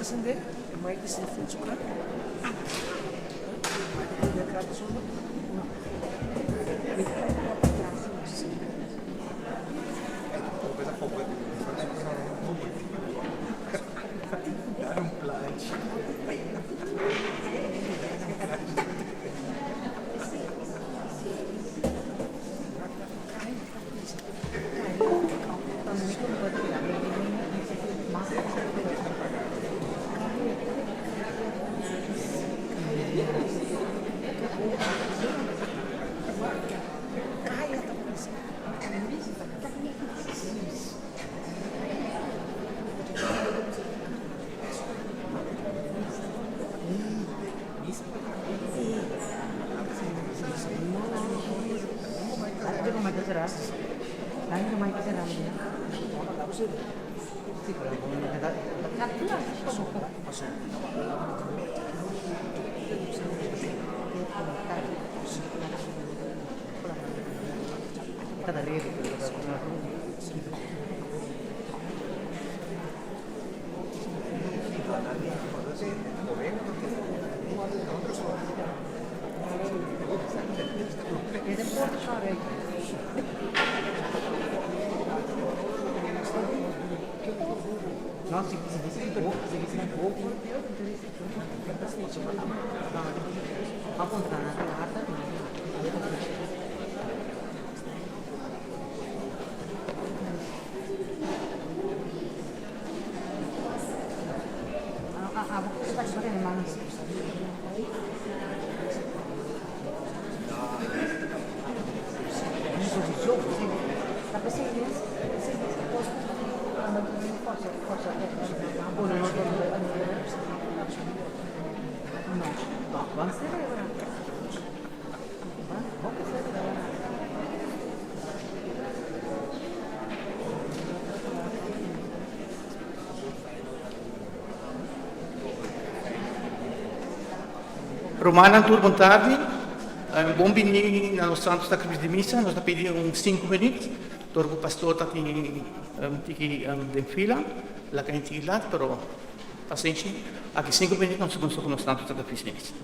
Sende, Mike is in Fuzuka. Romana, tudo bom tarde. Bom vir na nossa Santo Sacrifício de Missa. Nós pedimos uns 5 minutos. O pastor está aqui em fila, lá que a gente lá, mas paciência. Aqui 5 minutos nós começamos com o nosso Santo Sacrifício de Missa.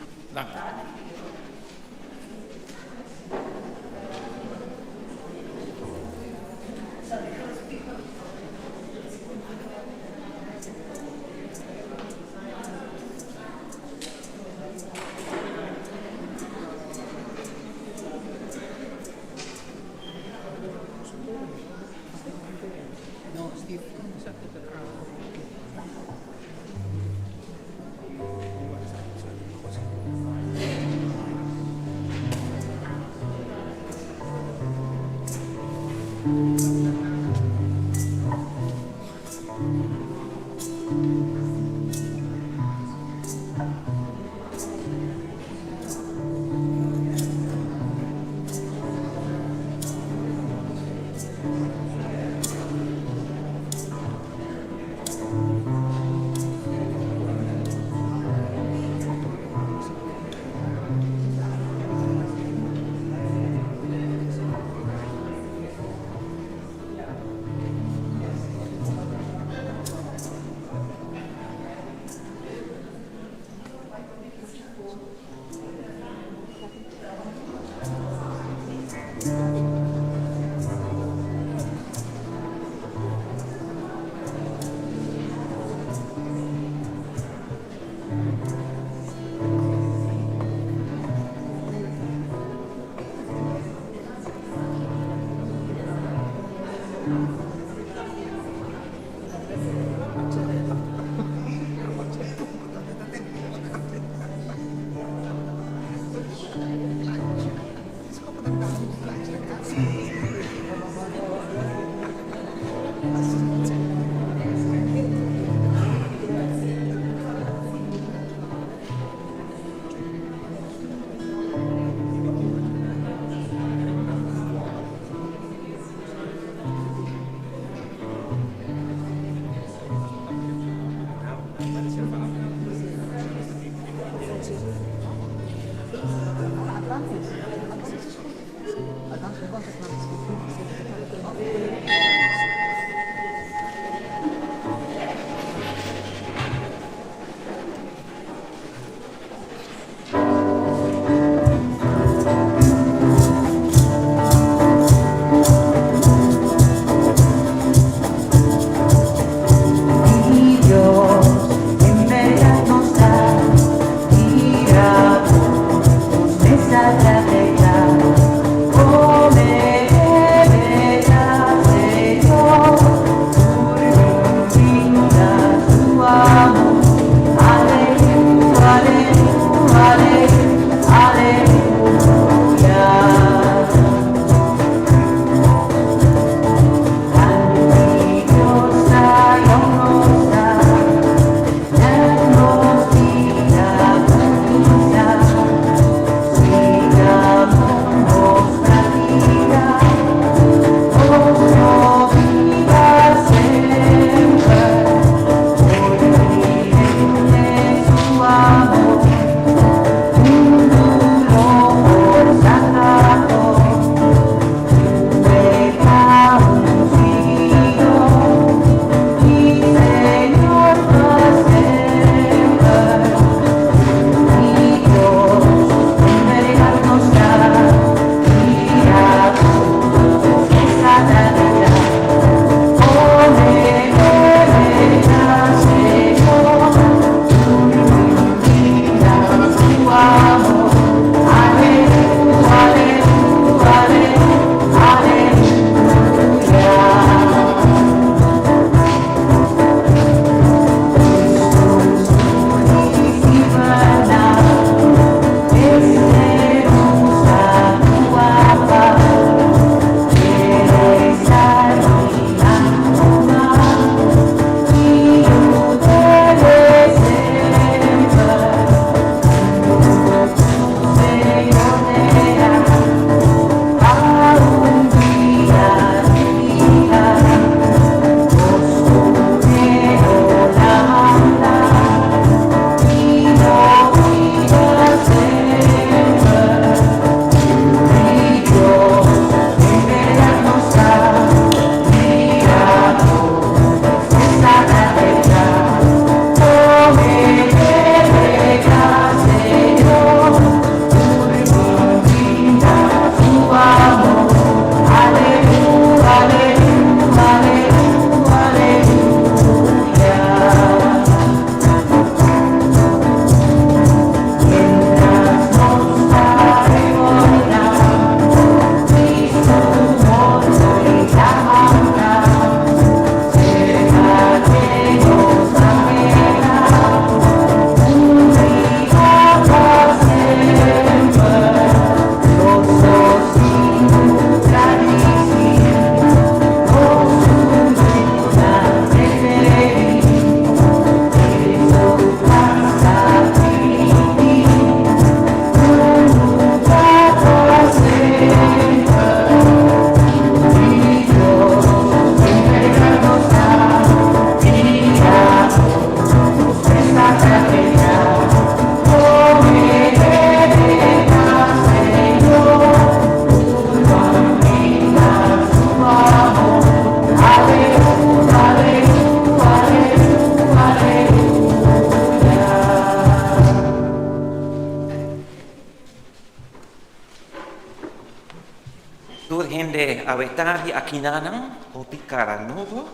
avetari akinanang o pikara novo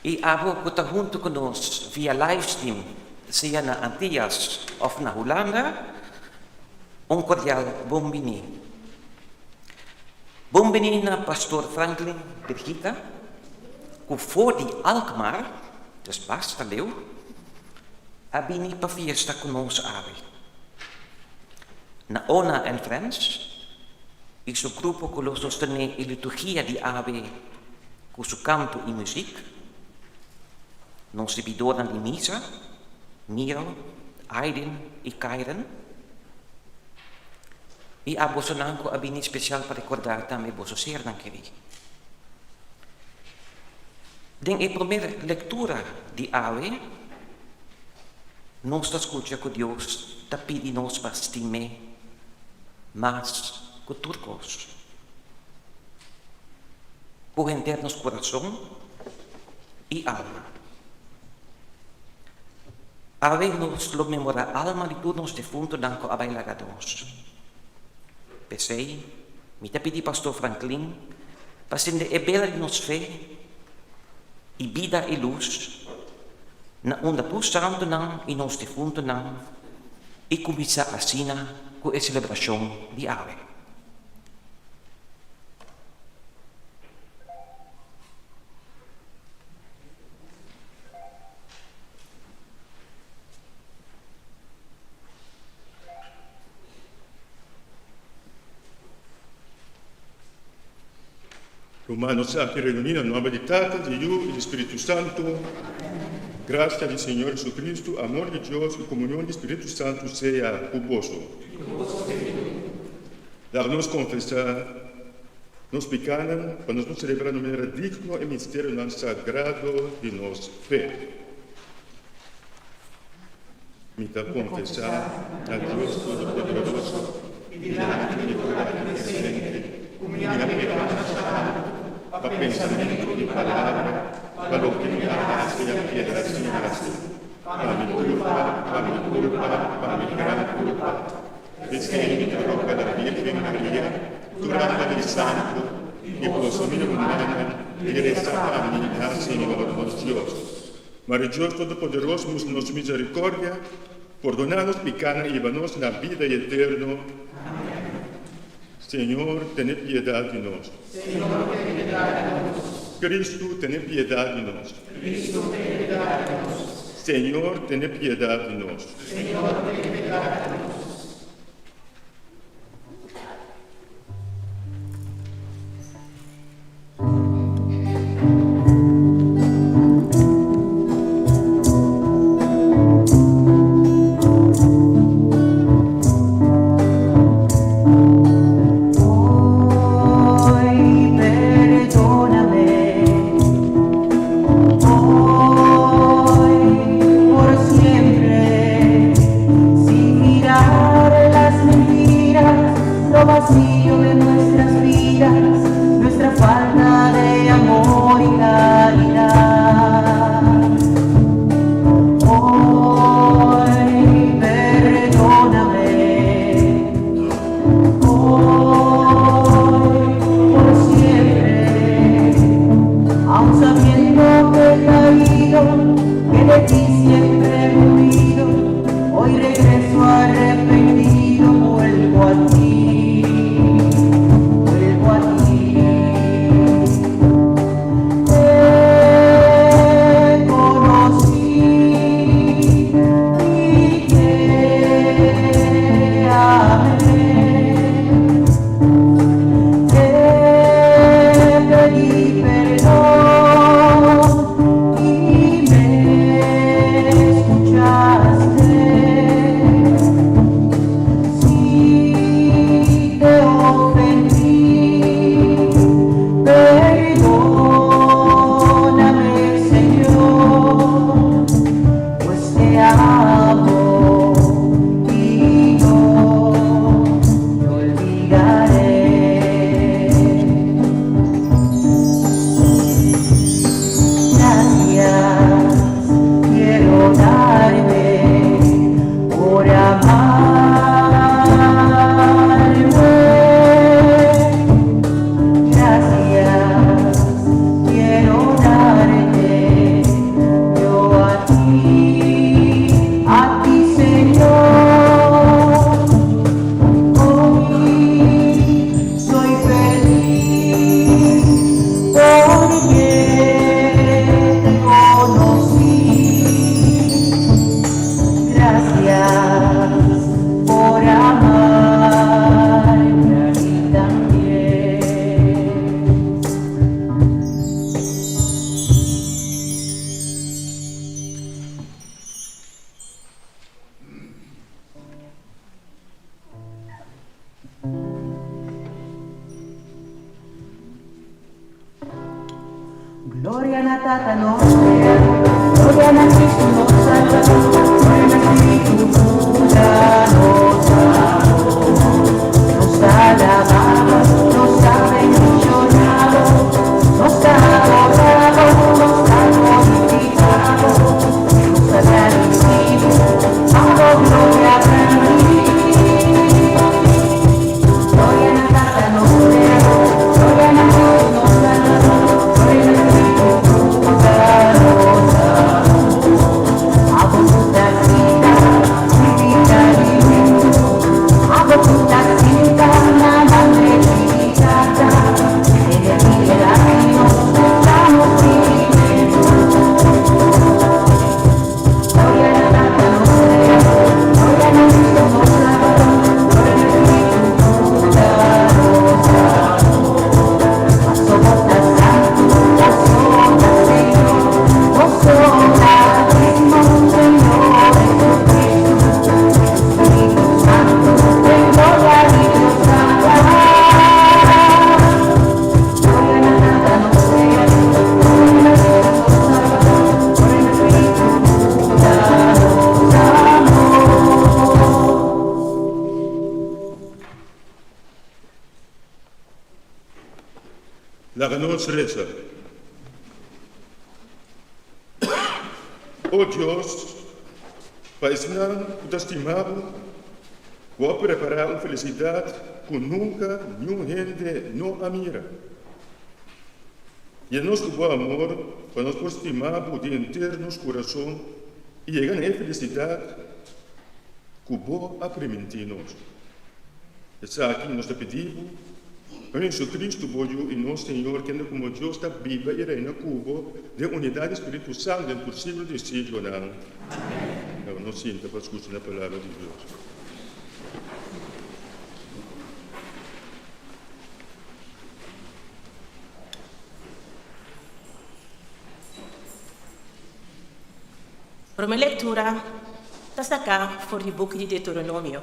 e abo kota junto conosco via livestream sia na Antillas of na Holanda un cordial bombini. Bombini na Pastor Franklin Birgitta, ku voor die Alkmaar, dus basta leeuw, abini pa fiesta conosco ave. Na Ona en Friends, il suo gruppo con lo sostiene la liturgia di ave con su canto e musica, non si bidona di misa, Miro, Aiden e Kairen, e a Bosonanco abini special per ricordare também Bosso Sernankeri. Den a primeira lectura di ave, non sta scuccia con Dios, tapidi nos bastime, mas con turcos. Con internos corazón y alma. Ave nos lo memora alma di turnos defunto danco a bailagados. Pesei, mi tapidi Pastor Franklin, pasende e bella di nos fe, e vida e luz, na onda pu santo nan e nos defunto nan, e comiça a sina com a celebração de ave. Romanos aqui reunidos no nome de Tata, de Yu e do Espírito Santo. Graça do Senhor Jesus Cristo, amor de Deus e comunhão do Espírito Santo seja convosco. Dar-nos confessar, nos pecados, para nos celebrar de maneira digna e mistério não sagrado de nossa fé. Me dá confessar a Deus Todo-Poderoso e diante de toda a sempre, o minha pecado, para pensamento e palavra, para o que me arraste e a piedade se arraste, para minha culpa, para minha grande culpa. Desde que a roca da Virgem Maria, durante o santo, e por minha humana, e resta a mim, Senhor nosso Deus. Mas Deus Todo-Poderoso, nos misericórdia, perdonar-nos pecados e levar-nos na vida eterna. Senhor, tenha piedade de nós. Senhor, tenha piedade de nós. Cristo, tenha piedade de nós. Cristo, tenha piedade de nós. Senhor, tenha piedade de nós. Senhor, tenha piedade de nós. Hoy, por siempre, sin mirar. Gloria a Tata Nostra, gloria a Cristo nos Salvador, gloria a Cristo pura nos amó. Nos alabamos, nos ha bendicionado, nos ha adorado, nos ha glorificado, nos ha bendecido, dando gloria a ti. Gloria a Tata Nostra, gloria a Cristo nos Salvador, gloria a Cristo pura nos amó. A voluta vida, vivita divino, a voluta cinta, la madre divinata, en el milenario estamos viviendo. Gloria a Tata Nostra, gloria a Cristo nos Salvador, gloria a Cristo pura nos amó. A sota santo, a sota Señor, a sota mismo Señor Jesucristo, Espíritu Santo, en gloria y Dios Padre. Gloria a Tata Nostra, gloria a Cristo nos Salvador, gloria a Cristo pura nos amó. La nos reza. Oh Dios, paisnan, estimado, voy a preparar una felicidad que nunca ni gente no admira. Y en nuestro amor, para nos estimar de internos corazón y llegar a felicidad que vos a permitirnos. Está aquí nos pedimos. En Jesucristo, y nuestro Señor, que como Dios está viva y reina cubo de unidad de Espíritu Santo por siglo de siglo. Amén. No sienta para escuchar la palabra de Dios. Para minha leitura, está acá por el book de Deuteronomio.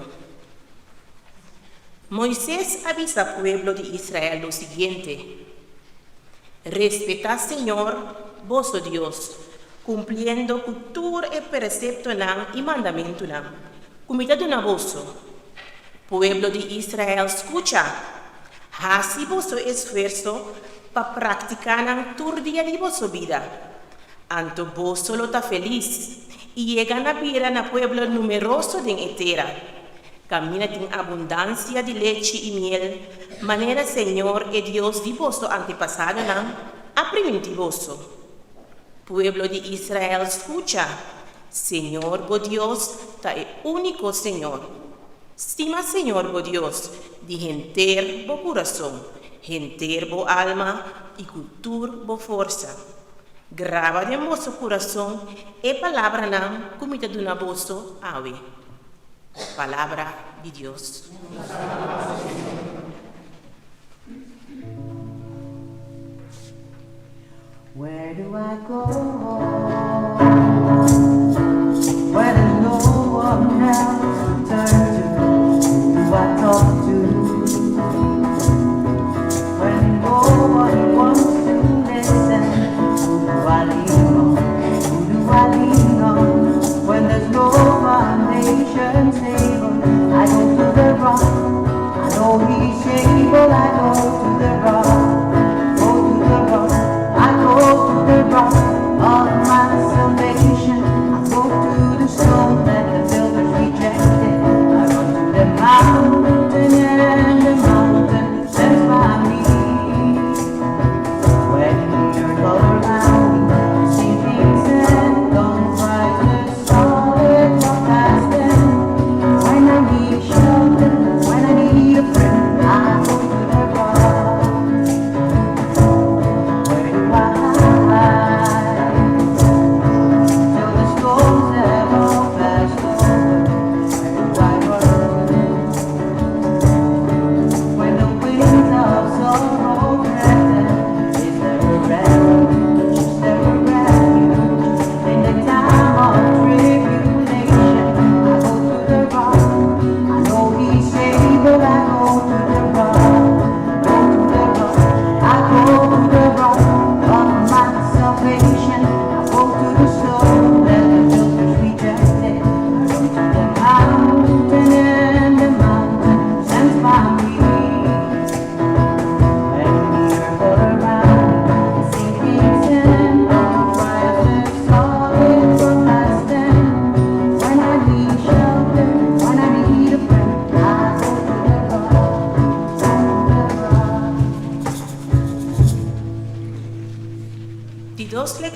Moisés avisa al pueblo de Israel lo siguiente: respetad al Señor, vuestro Dios, cumpliendo cultura y precepto y mandamiento. Comida de una vosso. Pueblo de Israel, escucha. Hace vuestro esfuerzo para practicar todo día de vuestra vida. Anto vos solo está feliz y llegan a ver a pueblo numeroso de etera. Camina en abundancia de leche y miel, manera Señor y Dios de vuestro antepasado a primitivoso. Pueblo de Israel, escucha, Señor, bo Dios, ta el único Señor. Estima Señor, bo Dios, de genter bo corazón, genter bo alma y cultura bo fuerza. Graba de vuestro corazón e palabra comida de una vosso ave. Palabra de Dios. Where do I go where there's no one else to turn to? Who do I talk to when nobody wants to listen? Who do I lean on? Who do I lean on when there's no foundation stable? I go to the rock. I know He's able. I go to the rock. Go to the rock. I go to the rock of my salvation. I go to the stone.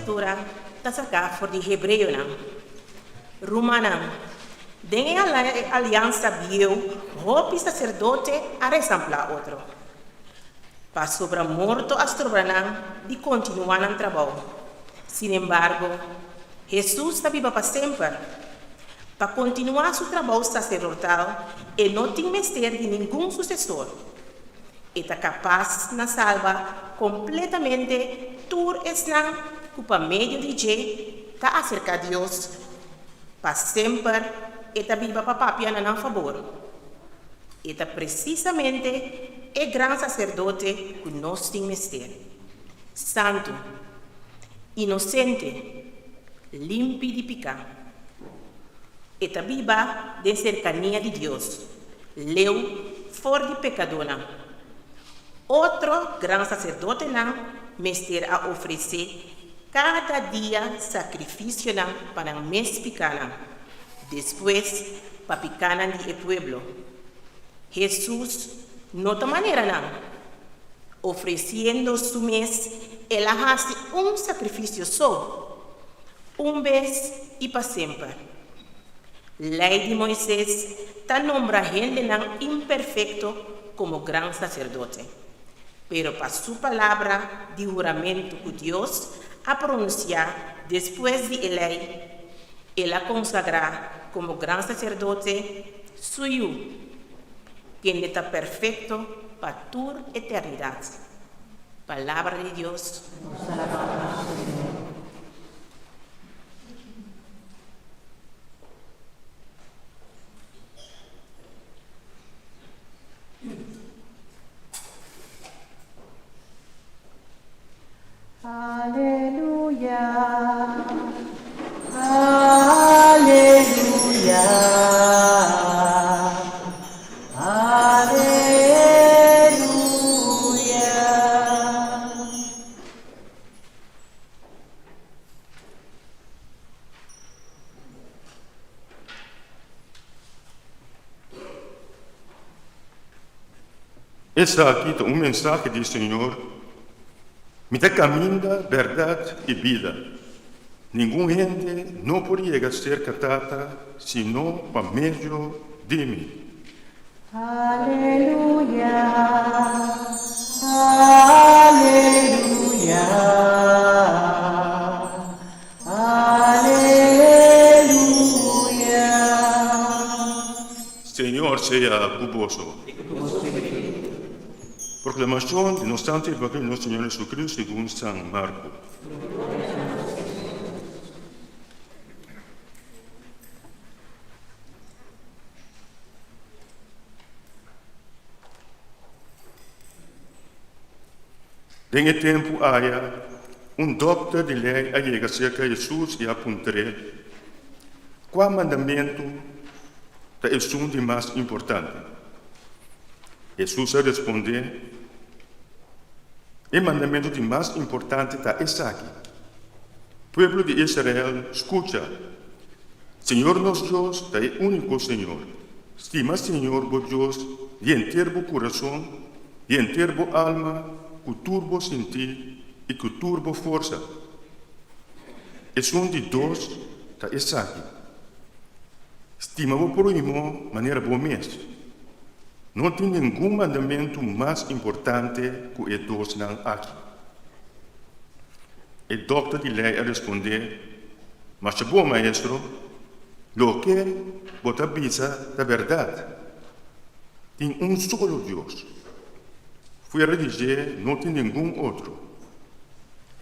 lectura está sacada por de Hebreo. Romana, den a aliança viu, roupa sacerdote a resemblar outro. Para sobra morto a sobranam e continuar no trabalho. Sin embargo, Jesus está vivo para sempre. Para continuar seu trabalho sacerdotal, ele não tem mistério de nenhum sucessor. Ele está capaz de salvar completamente tudo isso que por meio de Jesus está acerca de Deus. Para sempre, ele está vivo para papiar a favor. Ele está precisamente o grande sacerdote que nós temos mistério. Santo, inocente, limpo de pecado. Ele está vivo de cercania de Deus. Leu fora de pecadona. Outro grande sacerdote mistério a oferecer cada dia sacrifício para o mês pecana. Depois, para pecana de pueblo. Jesus, nota maneira oferecendo su mês, ele hace sacrifício só, vez e para sempre. Lei de Moisés está nombra gente imperfeito como grande sacerdote, pero para sua palavra de juramento que Deus a pronunciar depois de lei, ele a consagrar como grande sacerdote suyo, quem está perfeito para toda eternidade. Palavra de Deus. Aleluya, aleluya, aleluya. Está aqui um mensagem do Senhor. Me dá caminho, verdade e vida. Nenhum gente não poderia ser catada senão por meio de mim. Aleluya, aleluya, aleluya. Senhor seja convosco. Proclamação de nosso Santo Evangelho do nosso Senhor Jesus Cristo segundo São Marcos. Nesse tempo, havia doutor de lei a chegar cerca de Jesus e apontou qual mandamento é o de mais importante. Jesus respondeu: o mandamento de mais importante está esse aqui. Pueblo de Israel, escucha. Senhor nosso Deus é o único Senhor. Estima Senhor, vos Deus, de inteiro coração, de inteiro alma, com turbo sentir e com turbo força. E de dois está esse aqui. Estima-vos por irmão, maneira bom mesmo. Não tem nenhum mandamento mais importante que o dois não aqui. O doutor de lei respondeu: mas bom maestro, lo que você avisa da verdade. Tem só Deus. Fui redigir, não tem nenhum outro.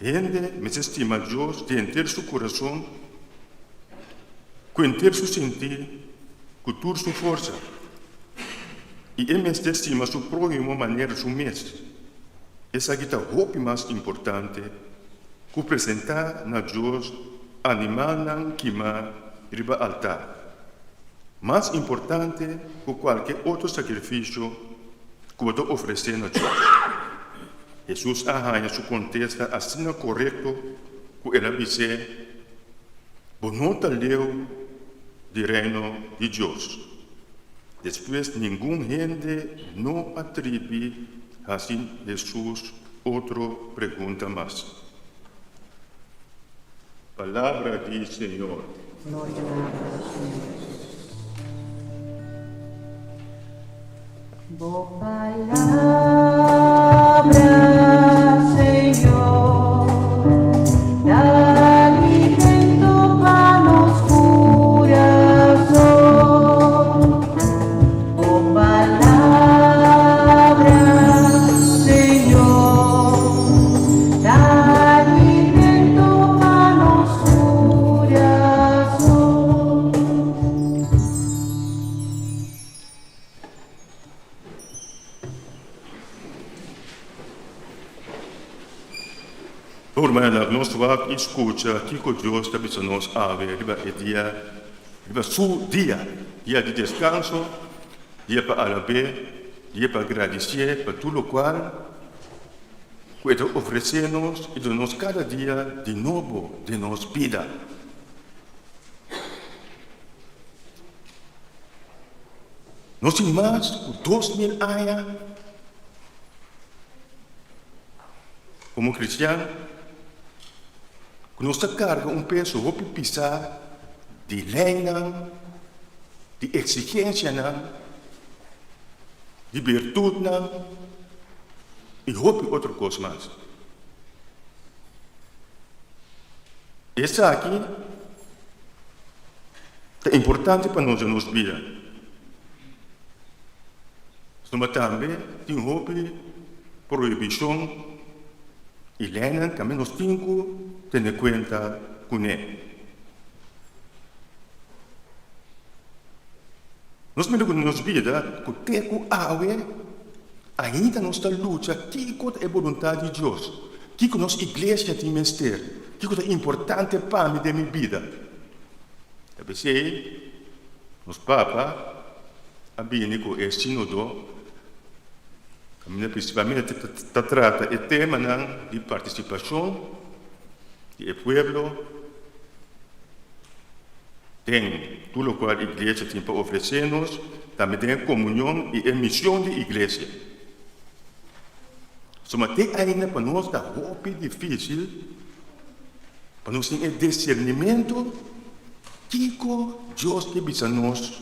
Gente me estima Deus de inteiro seu coração, com inteiro seu sentir, com toda sua força. E ele estima seu próximo maneira seu mês. Essa aqui é a roupa mais importante que apresentar na Deus animal não queimar riba altar. Mais importante que qualquer outro sacrifício que você oferecer na Deus. Jesus arranha sua contesta assim correto que ele disse: "Você não está leu do reino de Deus." Depois, nenhum gente não atribui assim Jesus outra pergunta mais. Palabra del Señor. Gloria al Señor. Tu palabra, Señor, da alimento para los corazones. Tu palabra, Señor, da alimento para los corazones. Ormai nos va escucha que Dios está nos ave, riba el día, riba su día de descanso, día para alabar, día para agradecer por todo lo cual puede ofrecernos y darnos cada día de nuevo de nos vida. No sin más, 2000 años, como cristiano, nos carga un peso de pisar, de ley, de exigencia, de virtud y otra cosa más. Eso aquí es importante para nuestra vida. Mas também tem uma proibição e lei que nós temos que ter em conta com ele. Nós mesmo na nossa vida, com o água, ainda nós estamos lutando que é a vontade de Deus, que a nossa igreja tem ministério, que é importante para mim da minha vida. É por isso, nosso Papa, a Bíblia é sínodo. Principalmente trata el tema de participación del pueblo en todo lo cual la iglesia tiene para ofrecernos, también en comunión y en misión de la iglesia. Somente ainda para nosotros es difícil, para nosotros el discernimiento que Dios quiere nos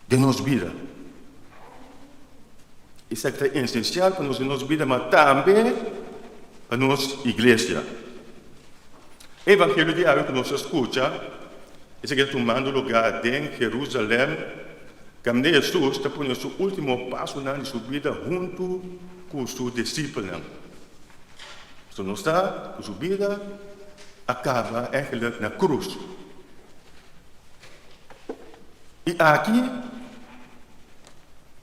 de nuestra vida. Isso é essencial para nossa vida, mas também para nossa igreja. O evangelho diário que nós escutamos, esse que está tomando lugar em Jerusalém, quando Jesus está pondo seu último passo na sua vida junto com os seus discípulos. Então, não está, a sua vida acaba na cruz. E aqui,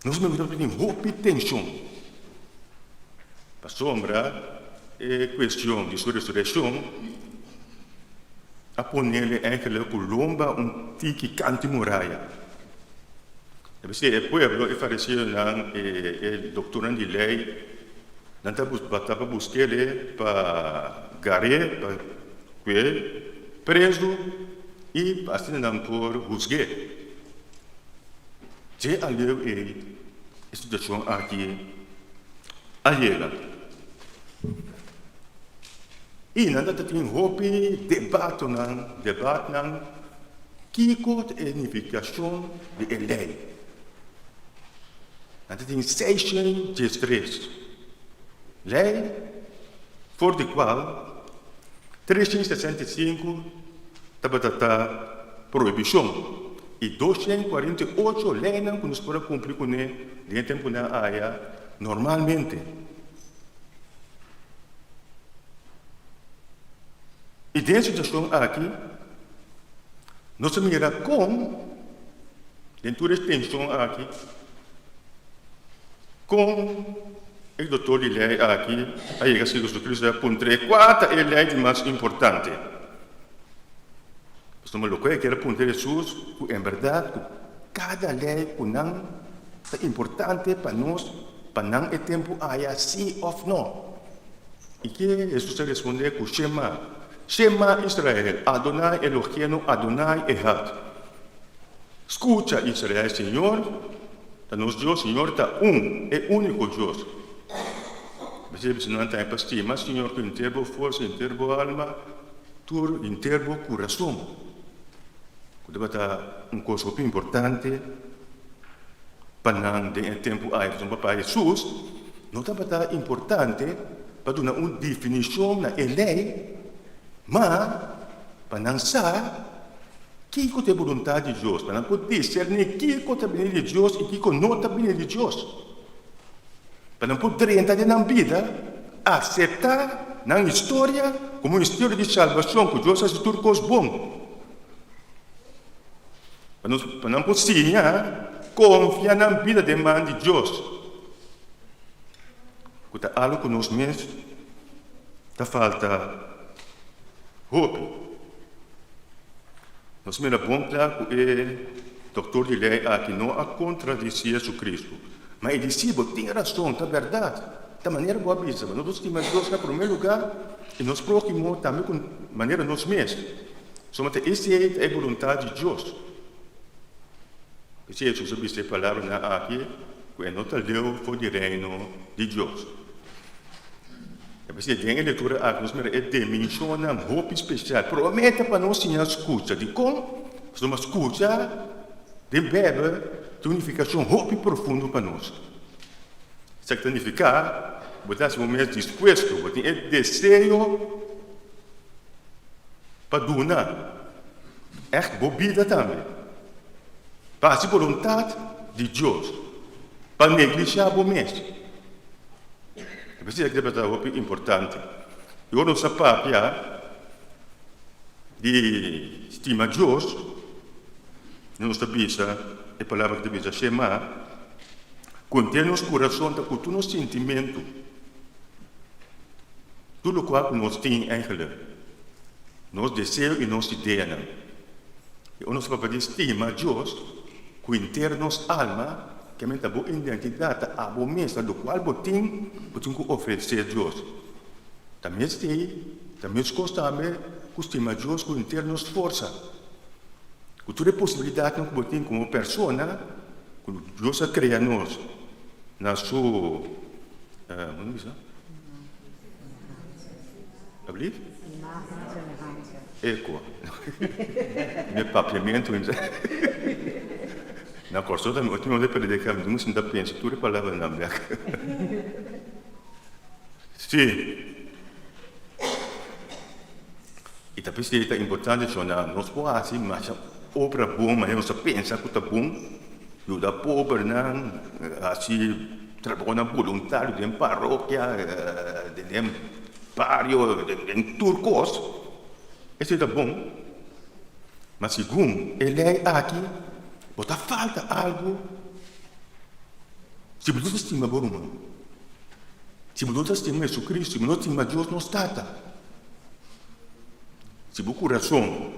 nós temos muita tensão. A sombra é questão de sua ressurreição. A poner aquela colomba tique canto muralha. O povo, o fariseu, o doutor de lei, não estava buscando ele para garer, para preso e assim não por buscar. Se aleu a situação aqui chega. E nada tem debate que é a unificação de lei. Nada tem 613 lei, por de qual 365 estava proibição. E 248 leis que nos podem cumprir com ele dentro da área normalmente. E dentro da situação aqui, nós miramos com, dentro da extensão aqui, com o doutor de lei aqui, aí que Jesus Cristo apontou 4 leis mais importantes. Estamos lo que quiere apuntar Jesús, que en verdad, cada ley é importante para nós, para não o tempo haya sí ou não. E que Jesus responde com Shema. Shema Israel, Adonai Eloheinu, Adonai Echad. Escucha Israel, Senhor, nosso Deus, Senhor, está é único Deus. Você não tem para estima, Senhor, que inteiro força, inteiro alma, tu interno coração. Quando bata coisa muito importante, para não ter tempo aí, então Papai Jesus, não está importante para dar uma definição na lei, mas para não saber que é a vontade de Deus, para não poder discernir que é a vontade de Deus e que não é a vontade de Deus. Para não poder entrar na vida, aceitar na história como uma história de salvação, que Deus faz tudo coisa bom. Para não poder confiar na vida de mãe de Deus. Quando há algo que nós mesmos, está falta hope. Nós me bom claro que o doutor de lei aqui não há contradição Jesus Cristo. Mas ele disse, tem razão, é verdade. Da maneira boa bisa, mas nós temos Deus em primeiro lugar e nós próximos também com maneira nós mesmos. Somente essa é a vontade de Deus. Se Jesus disse a palavra aqui, que não está leu foi o reino de Deus. Se tem a leitura aqui, nós é dimensão uma roupa especial. Promete para nós sim a escuta. De como? Se nós escuta, de bebe, de unificação, roupa profundo para nós. Isso significa, botar se momento disposto, botar desejo para donar. É bebida também. Para a vontade de Deus. Para negligenciar o mesmo. Precisa que é algo importante. Eu não sei de estima Deus, não sabia a palavra que devia chamar, contém nos coração da cultura, nos sentimento, tudo o qual nós temos eigenlijk, nos desejos e nos ideias. Eu não sei de estima Deus, que internos alma, que é a boa identidade, a boa mesa do qual botim que oferecer a Deus. Também se constame que estima Deus com internos força. Com toda a possibilidade que botim como pessoa, quando Deus cria nós, na sua, como diz? Abrir? Eco. Meu papiamento, na corso da última vez perdi que não se dá pensa tudo palavra na black. Sim. E também é importante que nós possamos mas obra boa mas nós pensa que está bom e da pobre não assim trabalhar voluntário de paróquia de barrio de turcos isso é bom mas segundo ele é aqui bota falta algo. Se você estima Boruma, se você estima Jesus Cristo, se você estima Deus, não está. Se você coração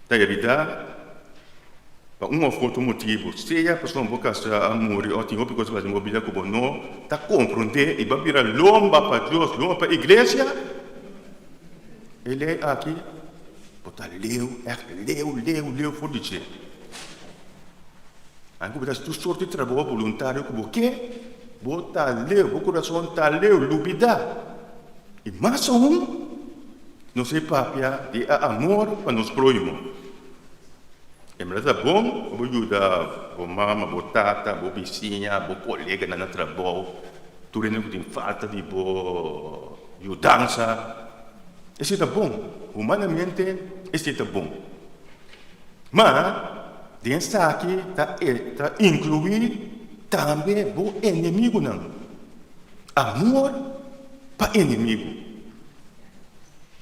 da realidade, para uma foto motivo, seja a pessoa boca a amor, ou tem outra coisa para mobiliar como não, está compreender e vai virar lomba para Deus, lomba para a igreja. Ele é aqui, bota leu, for dizer. Anche se tu sorti tra voi volontario come che bota leu, o coração tá leu, lubida. E mais não sei papia de amor para nos próximos. É verdade bom, eu vou ajudar a mama, a tata, a vizinha, a colega na trabalho. Tu não tem falta de boa ajudança. Isso é bom, humanamente isso é bom. Mas dentro aqui está incluir também o inimigo não. Amor para inimigo.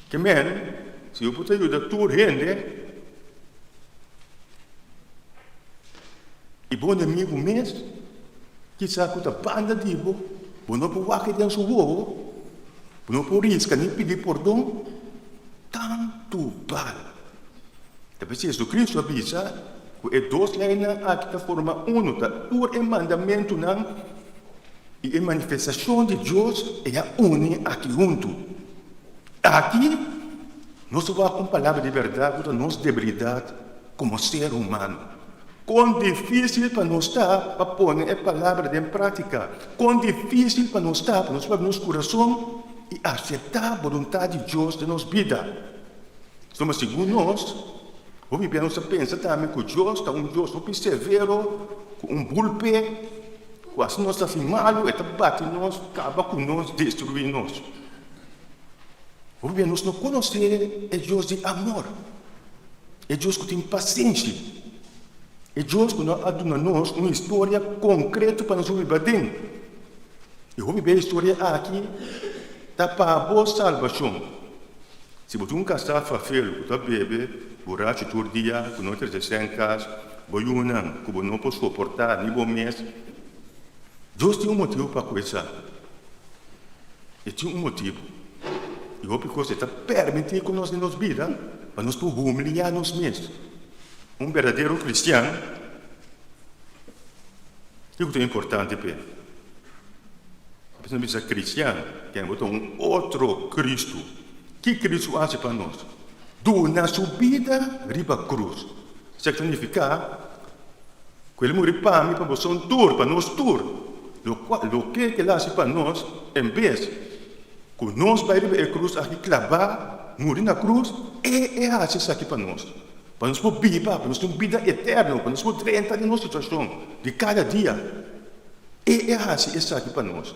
Que se eu puder ajudar tu rende e bom inimigo mesmo, que sabe que a banda de bo, não pode aqui dentro do ovo, não pode riscar nem pedir perdão, tanto bal. Depois Jesus Cristo avisa que é duas leis aqui da forma única, por o mandamento não e a manifestação de Deus é a une aqui junto. Aqui nós vamos com palavra de verdade da nossa debilidade como ser humano. Quão difícil para nós estar para pôr a palavra em prática. Quão difícil para nós estar para nós nosso coração e aceitar a vontade de Deus na nossa vida. Somos segundo nós, o Bíblia nos pensa também que Deus é um Deus muito severo, com um golpe, quase nós assim malo, e bate nós, acaba com nós, destruir nós. O Bíblia nos não conhece é Deus de amor, é Deus que tem paciência, é Deus que nos dá nós uma história concreta para nos viver. E o Bíblia a história aqui está para a boa salvação. Se você não casar filho, você bebe, borracho todo dia, que não tem em casa, você não pode suportar, nem bom mês. Deus tem um motivo para começar. E tem um motivo. E o que você está permitindo que nós em nossa vida, para nós humilhar nós mesmos. Um verdadeiro cristiano, o que é importante para ele? A pessoa diz cristiano, que é um outro Cristo. Que Cristo faz para nós? Na sua vida, riba a cruz. Isso significa que ele morreu para mim, para você um tour, para nós tour. O que ele faz para nós, em vez que nós vai riba a cruz, aqui clavar, morrer na cruz, é assim isso aqui para nós. Para nós viver, para nós ter uma vida eterna, para nós poder entrar em nossa situação de cada dia. É assim isso aqui para nós.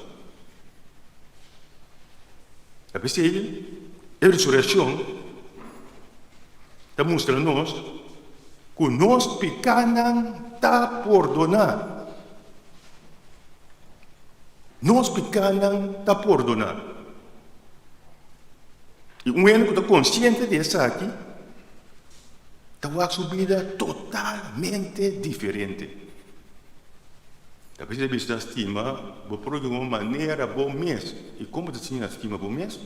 A a ressurreição está mostrando nós que nós pecados está perdonados. Nós pecados está perdonados. E um homem que está consciente disso aqui, está uma sua vida totalmente diferente. Talvez ele está estima, vou por uma maneira bom mês. E como você tinha estima bom mês?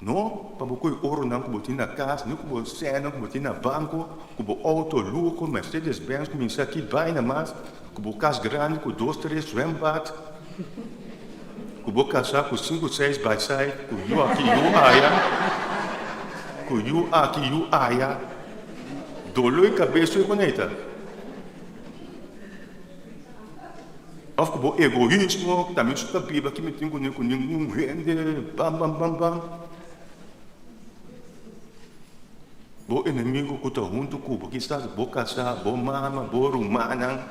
Não, para você ouro não que você na casa, não que você cena, que você na banco, que você auto luxo, Mercedes-Benz, que você aqui vai na mais, que você casa grande, com 2, 3 swembad, que você casar com 5, 6 by side, que eu aqui eu aia, dolor e cabeça e conecta. Of que você egoísmo, também está viva, que me tem com nenhum rende, bam. O inimigo que está junto com o que está de boca, boa mama, boa rumana.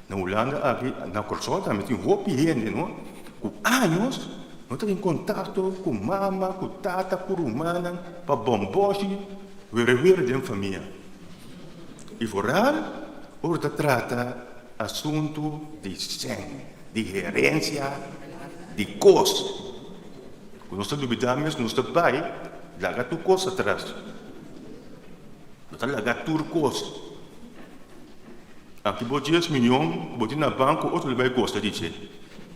Na Holanda, aqui, na Corsol, também tem roupa e gente, não? Com anos, não está em contato com mama, com tata, com rumana, para bomboche, ver de família. E vooral, ora trata assunto de sangue, de herência, de cos. Quando nós duvidamos, nós estamos bem, larga tu cos atrás. Nós larga tu cos. Aqui vou dias milhões, vou na banco, outro vai gostar de você.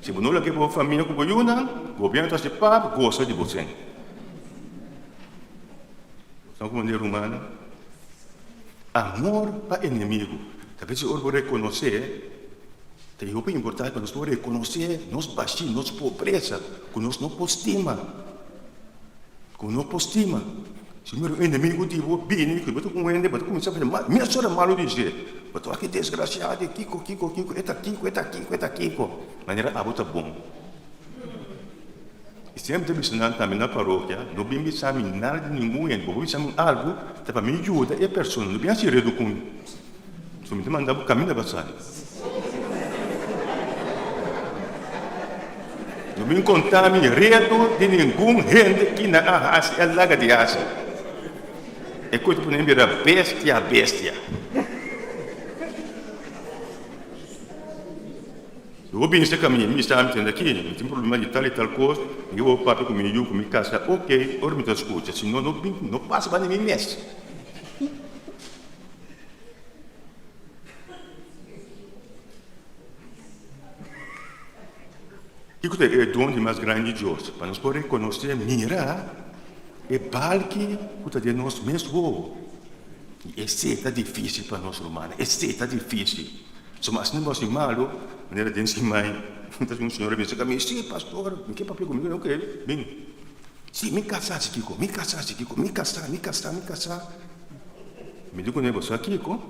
Se você não larga para a família com você, o governo está se pago, gosta de você. São como maneira humana. Amor para inimigo. Talvez eu vou reconhecer, é muito importante para nós reconhecer nossa baixinha, nossa pobreza, que nós não postima. Se o meu inimigo digo, bem, que eu estou com ele, eu começar a fazer, minha senhora malo dizer, eu estou aqui desgraciado, Kiko, eta Kiko. Maneira, está bom. E sempre me ensinando também na paróquia, não me sabe nada de ninguém, não me sabe algo, para me ajudar a pessoa, não me se reduzir. Se me mandava o caminho da passagem. Não me encontrar redo de nenhum gente que na arrasta é laga de asa. É coisa para não virar bestia. Eu vou bem nesse caminho, me está me aqui, não tem problema de tal e tal coisa, eu vou papo comigo, com minha casa, ok, ora me escuta, senão não passa para ninguém mesmo. Isso é o dom mais grande de Deus, para nós poder reconhecer, mirar, e balque que de nós mesmos. E esse está difícil para nós humanos, esse está difícil. Mas não é malo, maneira de ensinar, então um senhor me disse, sim, pastor, me quer papel comigo, ok, bem. Sim, me casar, Kiko. Me digo, não é você, Kiko?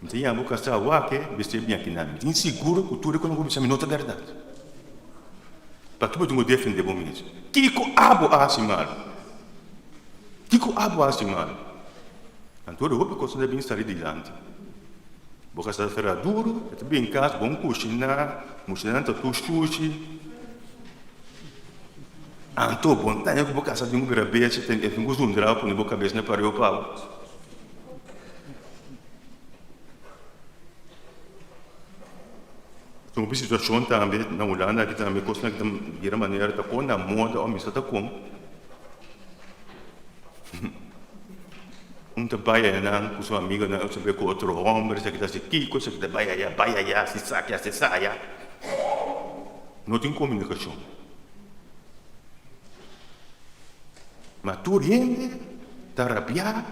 Me diz, vou casar, o que, você bem aqui, não. Me inseguro, cultura, quando eu vou me não é verdade. para que eu defender o mesmo. Kiko abo asimal. Kiko abo asimal. Então eu vou conseguir bem estar adiante. Vou estar duro, é bem caso, vamos cozinhar, mostrando tu sushi. Então, bom, tá eu vou casar de um grabeço, tem que fazer um drau para a cabeça para o pau. Uma situação também na Holanda que também costa de uma maneira tá com na moda ou mesmo tá com trabalha na com sua amiga na você vê com outro homem você que tá assim que coisa que vai já se saia não tem comunicação mas tu rende tá rabiar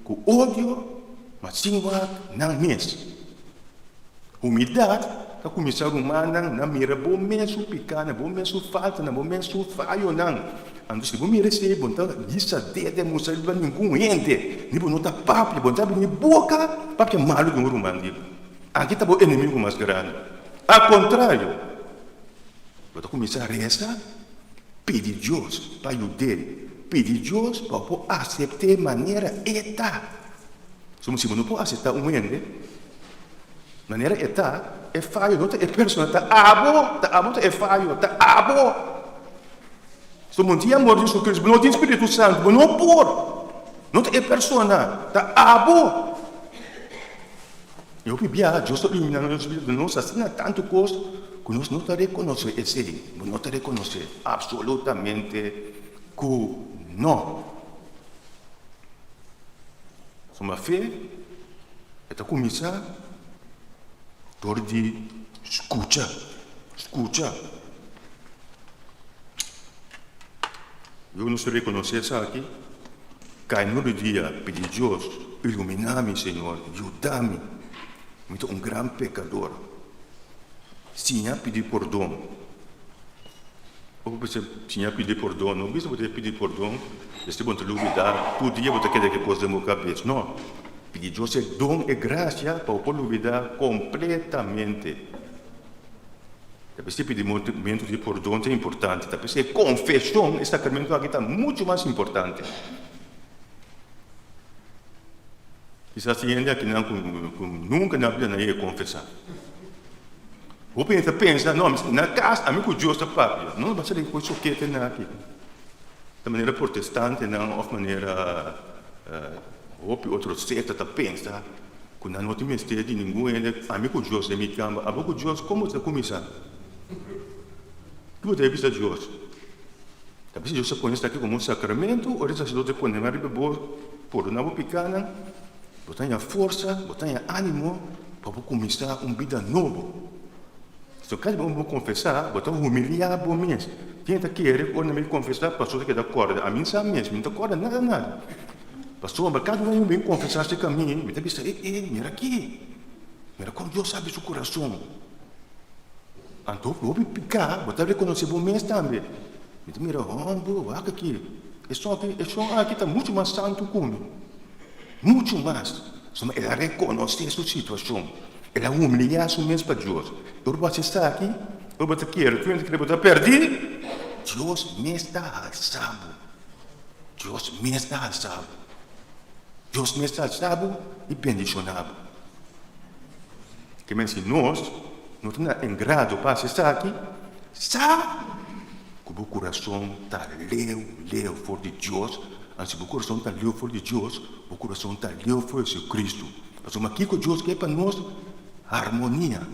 com ódio mas sim não mesmo humildade a começar humana na mira bom mesmo picana bom mesmo falta na bom mesmo falho não ando se bom mira se bom tá isso de mostrar para ninguém ente nem bom tá papo bom tá nem boca papo malu do romano aqui tá bom inimigo mais grande ao contrário vou começar a rezar pedir Deus para ajudar pedir Deus para aceitar maneira eta somos se não pode aceitar ente maneira eta é falho, não é pessoa, tá abo, é falho, tá abo. Se não tem amor de Jesus Cristo, não tem Espírito Santo, não por, não é pessoa, tá abo. Eu bebia, Deus está iluminando o Espírito, não se assina tanto coisa, que nós não reconhecemos esse, não reconhecemos absolutamente que não. Uma fé, é começar de escuta. Eu não sei reconhecer isso aqui. Cai no dia, pedir Deus, iluminar-me, Senhor, ajudar-me. Eu sou um grande pecador. Sim, pedir perdão. Eu pensei, sim, pedir perdão. Não precisa pedir perdão. Se você não olvidar, todo dia você quer que coisa na minha cabeça. Não. Pedir Deus é dom e graça para o povo olvidar completamente. Talvez pedir momento de perdão é importante. Talvez a confissão, esse sacramento aqui está muito mais importante. Quizás tem gente que nunca na vida não ia confessar. O pensa, não, na casa, amigo Deus está papo. Não vai ser coisa que tem aqui. De maneira protestante, não, ou maneira outro certo tá pensa que não tem mistério de ninguém amigo Deus é me chama amigo Deus como você começar tu deve ser Deus talvez Deus se conhece aqui como um sacramento ou ele sacerdote põe na riba por uma pequena botar força botar ânimo para começar uma vida nova se cada um confessar botar humilhar bom mesmo tenta querer ou não me confessar pastor que dá corda a mim sabe mesmo não dá corda nada pastor, mas cada um vem confessar esse caminho, me deve dizer, mira aqui, mira como Deus sabe seu coração. Então, eu vou picar, vou reconhecer o mês também. Mira, olha aqui, esse aqui está muito mais santo que eu. Muito mais. Ela reconhece essa situação. Ela humilha o mês para Deus. Eu vou estar aqui, eu vou querer, tu vou perder. Deus me está a salvo. Deus me está a salvo. Deus me está salvo e bendicionado. Que se nós não temos engrado para estar aqui, sabe que o coração está leu for de Deus, e se o coração está leu for de Deus, o coração está leu for de Cristo. Mas aqui que Deus quer para nós harmonia.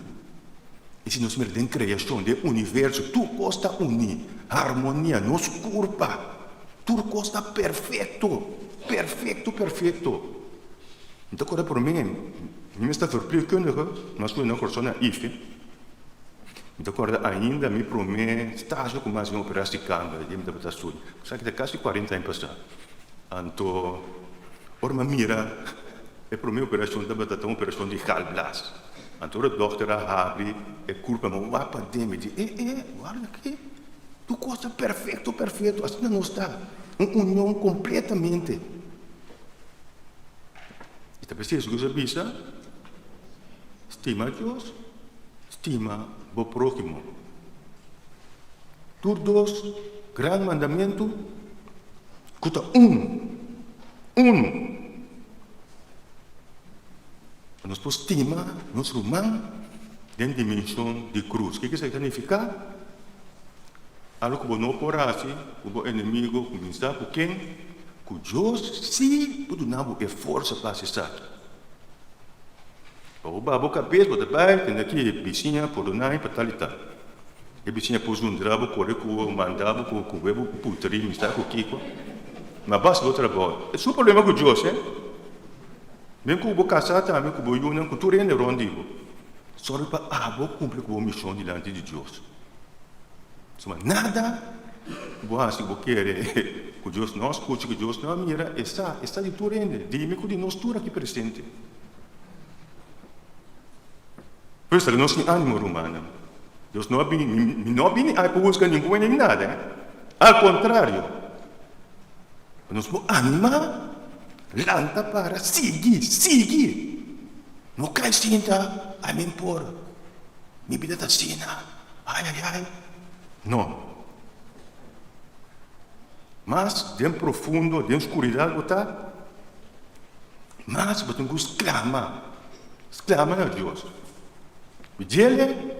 E se nós meremos criação do universo, tudo costa unir, harmonia, nos curva, tudo costa perfeito. Perfeito. Então, agora, por mim, me está verpleegkundige, mas eu não sou na IFE. Então, agora, ainda me promete estágio com mais uma operação de câmara, de muita pessoa. Só que está quase 40 anos passado. Então, ora, me mira, é para mim operação da batata, uma operação de galblas. Então, a doutora abre, é culpa, mas o apa dele diz, guarda aqui, tu costa perfeito, assim não está. Uma união completamente. E talvez se Jesus avisa, estima Deus, estima o próximo. Todos, gran mandamento, cuta Nós postima, nós romano, dentro da dimensão de cruz. O que significa? Algo que não porase, o inimigo começar com quem? Com Deus, se tudo não é força para se estar. O babo cabeça, o trabalho, tem aqui vizinha por donai para talitar. E vizinha pôs drabo, corre com o mandabo, com o webo, putri, me está com o kiko. Mas basta o trabalho. É o problema com Deus, Mesmo que o casar também, que o união, que tudo é rondigo. Só para abo cumprir com a missão diante de Deus. Mas nada, se você quer que Deus não escute, que Deus não mira, está de tudo ainda. Dime que nós tudo aqui presente. Por isso, nós temos ânimo humano. Deus não vem a buscar ninguém nem nada. Ao contrário, nós vamos animar, lanta para seguir. Não cai cinta, a mim por. Minha vida está sina. Ai. Não. Mas, dentro profundo, dentro escuridão, está. Mas, você tem que exclamar a Deus. Ele,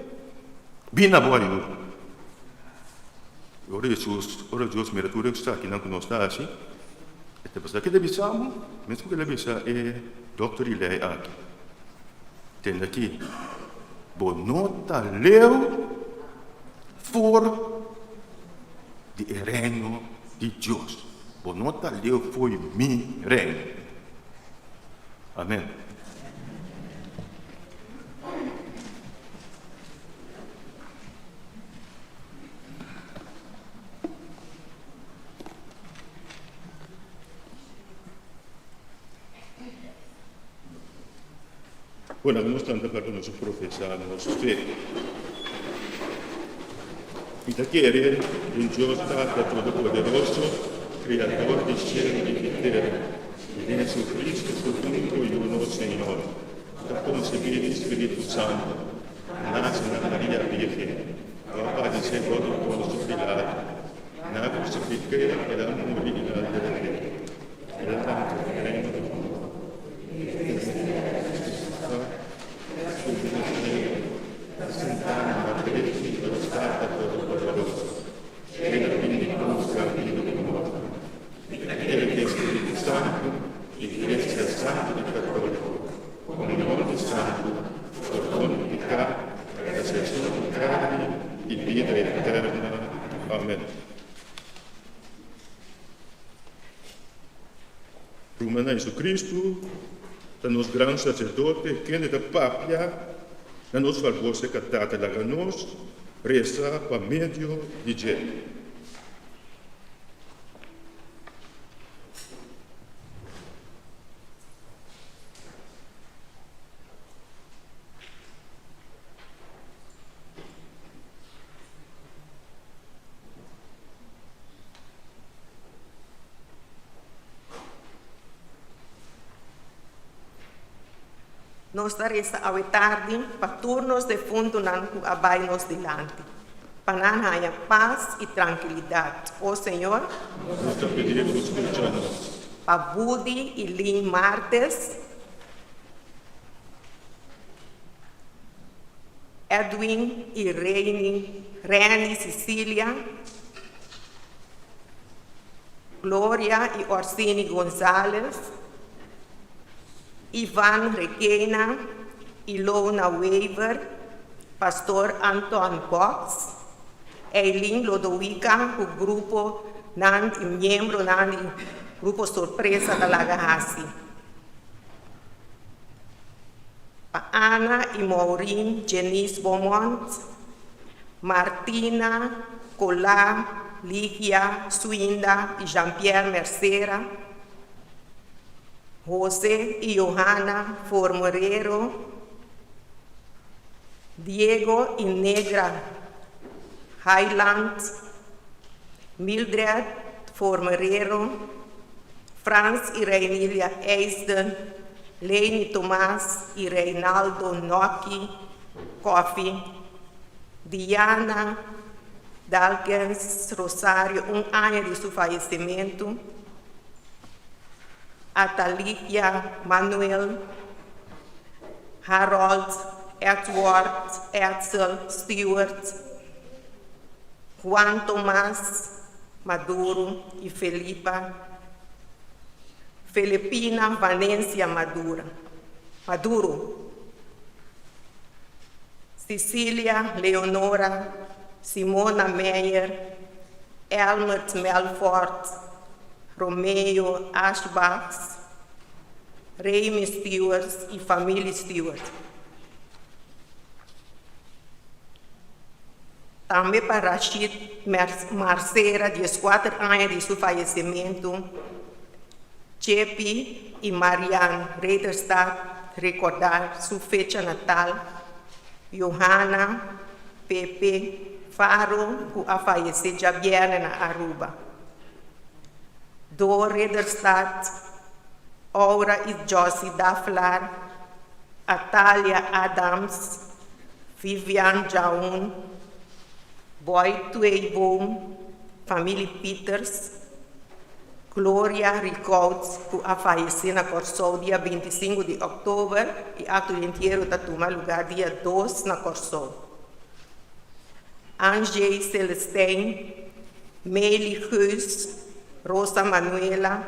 bem na boa, ora Deus, meritura que está aqui, não que nós está assim. Até para que deve ser, mesmo que deve ser, é Dr. Ilé aqui. Tem aqui, bonota leu for de reino de Deus. Bonota leu foi meu reino. Amém. Bueno, nós estamos para o nosso professor, nosso fé. E daquele, em Deus está todo-poderoso, Criador de céu e de terra, e Jesus Cristo, seu único e uno Senhor, está concebido Espírito Santo, nasce na Maria Virgem, ao padecer todo o posto Pilato, na crucifiquei, ela morreu e ela derreteu. Ela tanto reino do mundo. Sentado na direita de Deus, Pai Todo-Poderoso, cheia de bendita vida e morte. Aquele que é Espírito Santo, Igreja Santa e Católica, comunhão de santo, perdão de pecado, redenção de carne e vida eterna. Amém. Rumana Jesus Cristo, da nosso grande sacerdote, que é da Pápia, na nossa valvosa catata da nós, reza para meio de gente. Nós resta a tarde para turnos de fundo nanku abai nos delante. Para haya paz e tranquilidade. Ó Senhor, Nós te pedimos, escuta-nos. para Budi e Lin Martes, Edwin e Reni Cecília, Glória e Orsini Gonzalez, Ivan Requena, Ilona Weaver, Pastor Anton Cox, Eileen Lodowica, o grupo membro do grupo surpresa da Lagahasi. Ana e Maureen Janice Beaumont, Martina, Colá, Lígia, Suinda e Jean-Pierre Mercera, José e Johanna Formoreiro, Diego e Negra Highland, Mildred Formoreiro, Franz e Reinília Eisden, Lene Tomás e Reinaldo Nocchi Coffey, Diana, Dalkens Rosario, 1 año de su fallecimiento. Atalicia Manuel, Harold, Edward, Edsel, Stewart, Juan Tomás Maduro y Felipa, Filipina Valencia Maduro, Cecilia Leonora, Simona Meyer, Elmert Melfort, Romeo Ashbach, Raymond Stewart y familia Stewart. Também para Rashid Marcera, 14 anos de seu falecimento. Chepi e Marianne Rederstad, recordar sua fecha natal. Johanna, Pepe, Faro, que a faleceu já viernes na Aruba. Dor Rederstad, Aura e Josie Daflar, Atalia Adams, Vivian Jaun, Boy Tueiboom, família Peters, Gloria Ricaud, que a faleceu na Corsol dia 25 de outubro e ato inteiro está tomando lugar dia 2 na Corsol. Angel Celestine, Meili Geus, Rosa Manuela,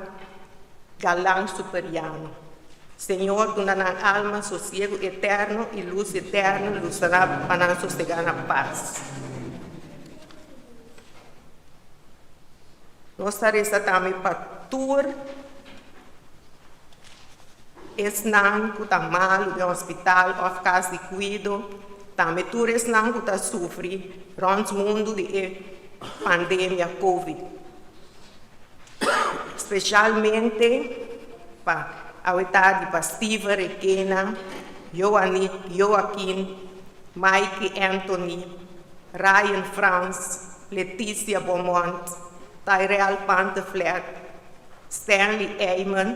Galán Superiano. Senhor, dona na alma, sossego eterno e luz eterna, luzará para sossegar na paz. Nós estaremos também para tour. Esnan que está mal no hospital ou casa de cuido. Também tour esnan que está sofrendo no mundo de pandemia Covid. Especialmente para a oitava para Steve Requena, Joaquim, Mike Anthony, Ryan Franz, Letícia Beaumont, Tyrell Panteflet, Stanley Eyman,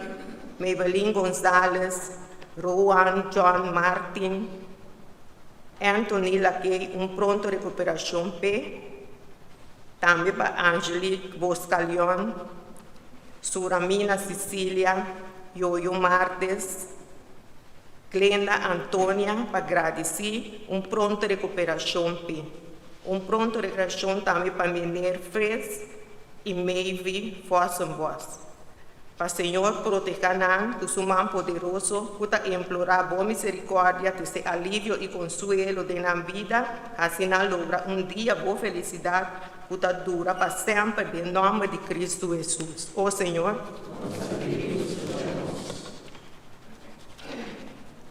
Maybelline Gonzalez, Rowan John Martin, Anthony Lackey, pronto recuperação P. Também para Angelique Boscalion, Suramina Cecília, Yoyo Martes, Glenda Antônia, para agradecer, pronto recuperação P. Pronto recuperação também para Mener Fres, e Meivi Fossenbos. Para o Senhor proteger do seu mão poderoso, para implorar boa misericórdia, de ser alívio e consuelo de na vida, assim logra dia boa felicidade, que dura para sempre, em nome de Cristo Jesus. Ó Senhor.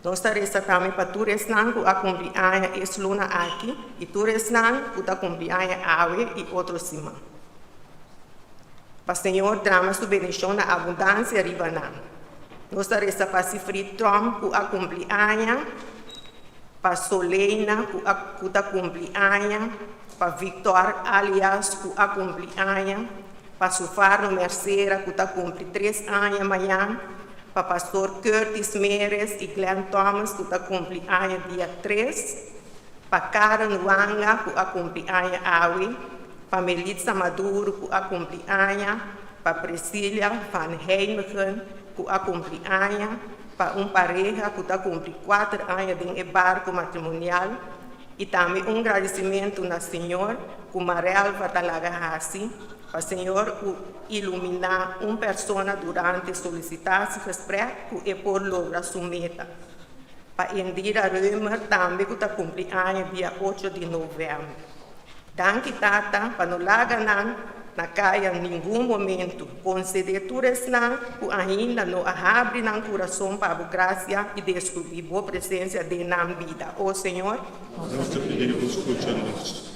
Nós estaremos também para tu resnan que a cumprir esse luna aqui, e tu resnan que a cumprir ave e outro cima. Para o Senhor, drama sua bendição na abundância ribanã. Nós estaremos para Sifri Trump, que a cumprir para Solena, que a cumprir para Victor Alias, que a cumprir para Sufarno Merceira, que a cumprir 3 anos amanhã, para Pastor Curtis Meires e Glenn Thomas, que a cumprir dia 3, para Karen Wanga, que a cumprir awe, para Melissa Maduro, que a cumprir para Priscila Van Heimegen, que a cumprir para pareja que a cumprir 4 anos de barco matrimonial, e também agradecimento na Senhor, que Mariel Vatalagahasi, para o Senhor iluminar pessoa durante solicitar-se respeito e por lograr sua meta. Para Indira Römer, também que a cumprir dia 8 de novembro. Danke tata, para não largar na caia em nenhum momento, conceder tudo isso que ainda não abre no coração para a graça e descobrir boa presença de na vida. Ó Senhor. Nós te pedimos, escuta-nos.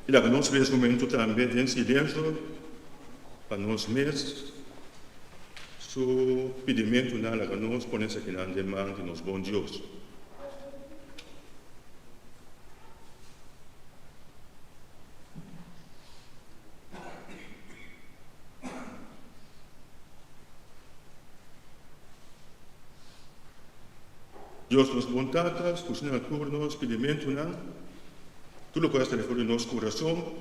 E lá, nós nesse momento também em silêncio, para nós mesmos, o pedimento na que nós ponemos aqui na demanda de nosso bom Deus. Deus nos bondades, custa turnos, pedimento, tudo que está fora do nosso coração,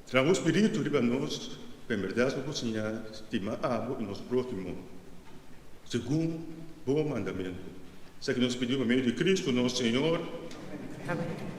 traga o Espírito para nós, para verdade, para cozinhar, estimar abo e nosso próximo, segundo o bom mandamento. Isso que nos pedimos por meio de Cristo, nosso Senhor. Amém.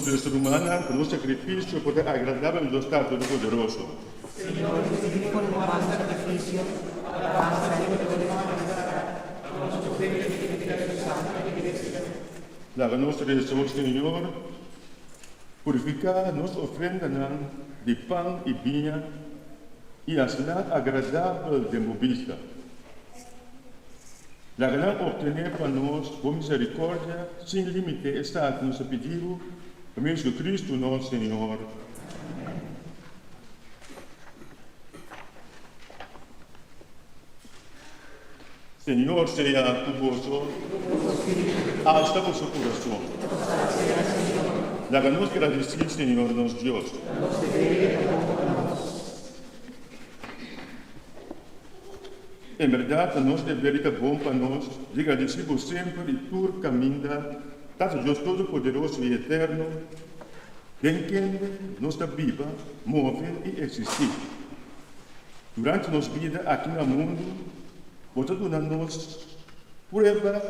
nuestro ser humano con un sacrificio poder agradable a Dios Todopoderoso. Señor, recibí con humano sacrificio, alabanza y gloria. La nostra oración, Señor, purifica nuestra ofrenda de pan y viña y hazla agradable de tu vista. La gran obtener para nosotros por misericordia sin límite está nuestro pedido por Jesucristo nuestro Señor. Señor sea tu gozo hasta vuestro corazón. La ganamos agradecer, Señor, nuestro Dios. En verdad, nos deveria bom para nós, de agradecer sempre e por caminhar, tanto Deus Todo-Poderoso e Eterno, bem quem nos está viva, move e existe. Durante nossa vida aqui no mundo, você dá-nos prova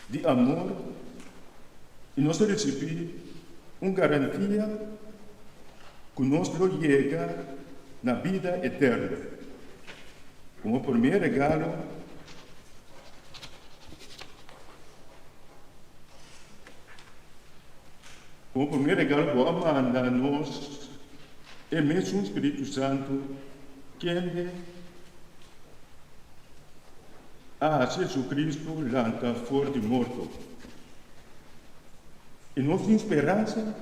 de amor e nós recebemos uma garantia que nós chega na vida eterna. Como primeiro regalo, vou amar a nós, é mesmo o Espírito Santo, que a Jesus Cristo lanta fora de morto. E nossa esperança,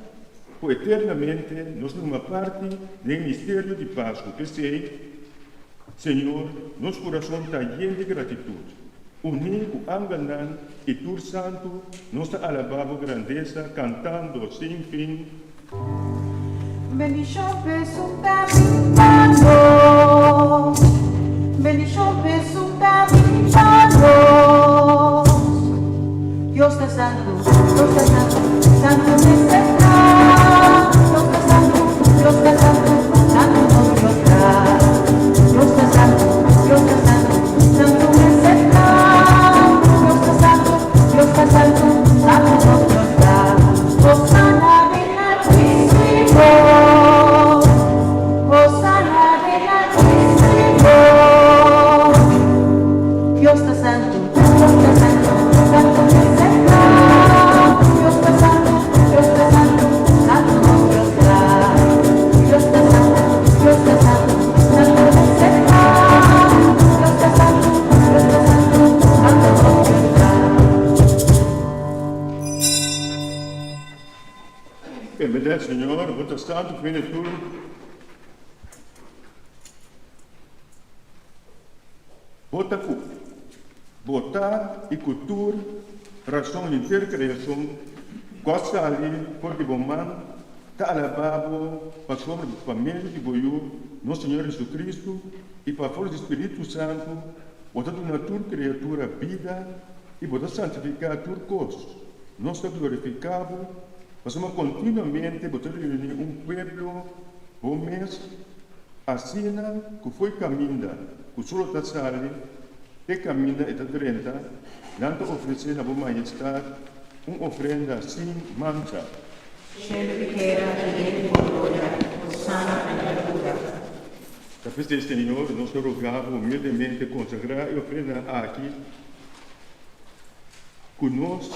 por eternamente, nós numa parte do mistério de Páscoa, que sei, Senhor, nosso coração está cheio de gratitude. Unido, enganando e tu santo, nós alabamos grandeza, cantando sem fim. Bendición resulta brincando, bendición resulta brincando. Dios está santo, santo es el Dios está santo, Dios está santo, santo no Dios está. Dios está santo, Dios está santo, santo es el Dios está santo, Dios está santo, santo no Dios está. Hosanna en Altísimo, Hosanna en Altísimo. Dios está santo, santo es el Dios está santo, Dios está santo, santo no Dios está. Dios está santo, Dios está santo, santo es el Dios está santo, Dios está santo, santo no Dios está. En verdade, Senhor, você santo, viene tu. Botar e cultura, razão inteira criação, gosta ali, porque bom man, tá alabado, para sobre a família de Boiú, nosso Senhor Jesus Cristo, e para fora do Espírito Santo, botar na tua criatura vida, e botar santificar tua coisa. Nós estamos glorificados, mas continuamente botar reunir povo, bom mês, assim que foi caminhando, que só está sali, e caminha e está drenta, tanto oferecer na boa majestade uma ofrenda sem mancha. Sempre que era e com glória, Hosanna en altura. Talvez este Senhor, nós rogamos humildemente consagrar e ofrenda aqui, que nós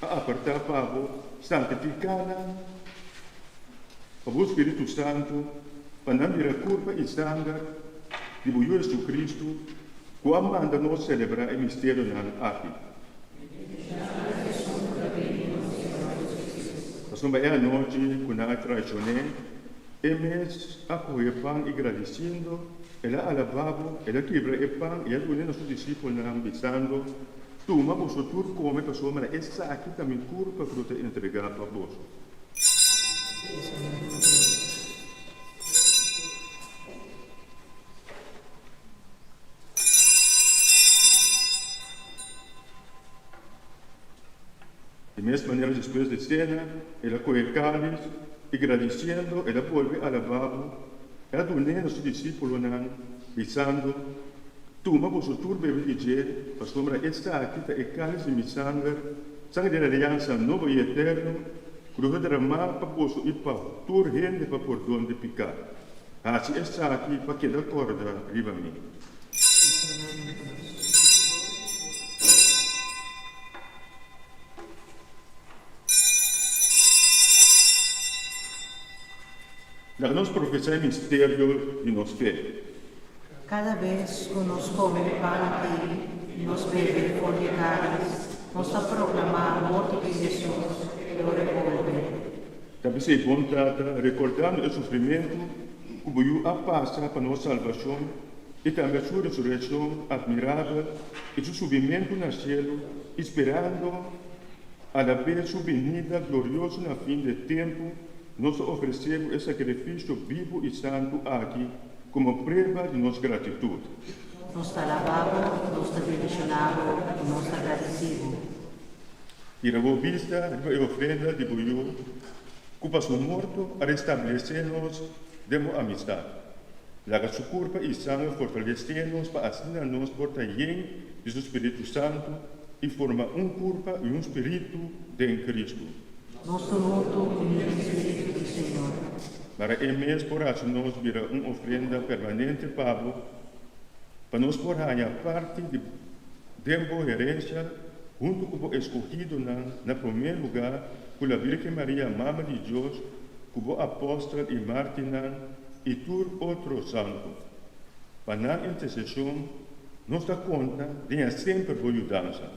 apartar para santificada, para o Espírito Santo, para não virar culpa e sangue de Jesus Cristo, que manda nós celebrar o mistério aqui. Nós vamos a noite, com a tradicional, e mês a correr pão e agradecendo, ela alabava, ela quebra o pão, e ela uniu nossos discípulos avisando, toma você tudo come para sua mãe, essa aqui também cura para você entregar para você. De mesma maneira, depois da cena, ela coe cáliz e agradecendo, ela volve ao lavabo, ela dona aos discípulos, dizendo, toma você tudo bebe de gel, para sua mãe, esta aqui é cáliz de meu sangue, sangue da aliança nova e eterna, Cruza derramar para bolso e para tur rende para por donde picar. Assim está aqui para que da corda riba mim. Nós professamos mistério de nossa fé. Cada vez que nos come pão aqui e nos bebe fonte de carnes, nos a proclamar a morte de Jesus e o revolver. Também se vontade, recordando o sofrimento que veio a passar para nossa salvação e também sua ressurreição admirável e seu subimento no céu, esperando a la vez sua venida gloriosa no fim do tempo. Nós oferecemos esse sacrifício vivo e santo aqui como prova de nossa gratidão. Nos está lavado, nos está direcionado e nos está agradecido. E a vista a ofrenda de Buiú, que passou morto a restabelecer-nos de uma amistade. Laga sua culpa e sangue fortalecer-nos para assim nos portar bem de seu Espírito Santo e formar culpa e espírito de Cristo. Nosso mundo unido no Espírito do Senhor. Para emes por isso nos vira uma ofrenda permanente para nos por a parte de tempo herência junto com o escolhido na primeiro lugar com a Virgem Maria, Mãe de Deus, com o apóstolo e mártir e tur outro santo. Para na intercessão nos dá conta de sempre boa mudança.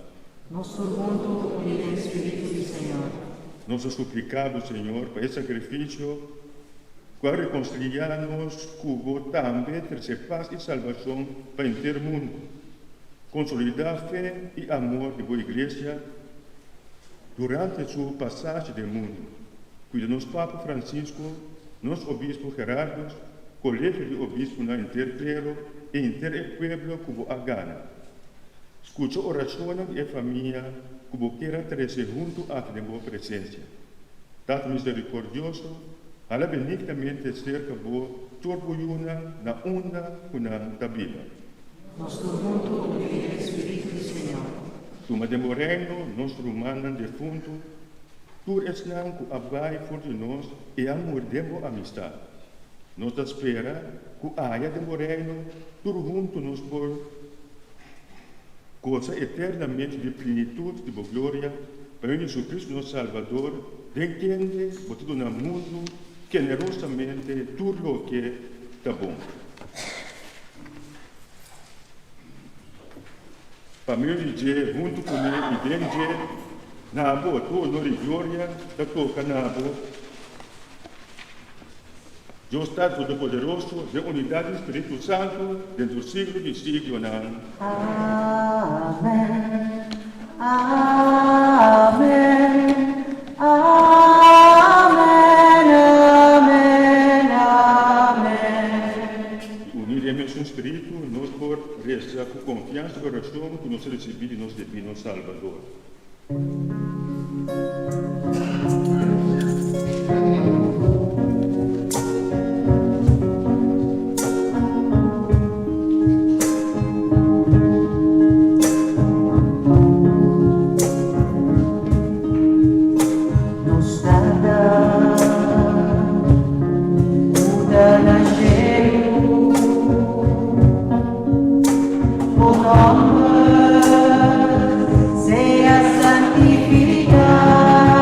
Nosso mundo unido no Espírito do Senhor. Nós suplicamos, Senhor, para esse sacrifício, para reconciliar-nos com o também trazer paz e salvação para o inteiro mundo, consolidar a fé e amor de boa igreja durante sua passagem do mundo. Cuida-nos, Papa Francisco, nos obispo Gerardo, colégio de obispo na inteiro e inteiro pueblo como a Gana. Escuta orações e família como queira trazer junto a de boa presença. Tato misericordioso, ala benignamente cerca boa, turbulhuna na onda kuna tabima. Nosso mundo unido no Espírito do Senhor. Tuma de moreno, nosso humano defunto, tu és não que abai por de nós e amor de boa amistade. Nos espera que haja de moreno, tu junto nos por coisa eternamente de plenitude de boa glória, para Jesus Cristo nosso Salvador, de quem botido no mundo, generosamente tudo o que está bom. Para mim, junto com ele, e bem, na boa, tu honor e glória, da toca na boa. Deus está Todo-Poderoso, de unidade do Espírito Santo, dentro do século de século. Amém. Amém. Amém. Amém. Amém. Uniremos o Espírito, nós por rezar com confiança e oração que nós recebemos de nosso Divino Salvador. Sea santificado.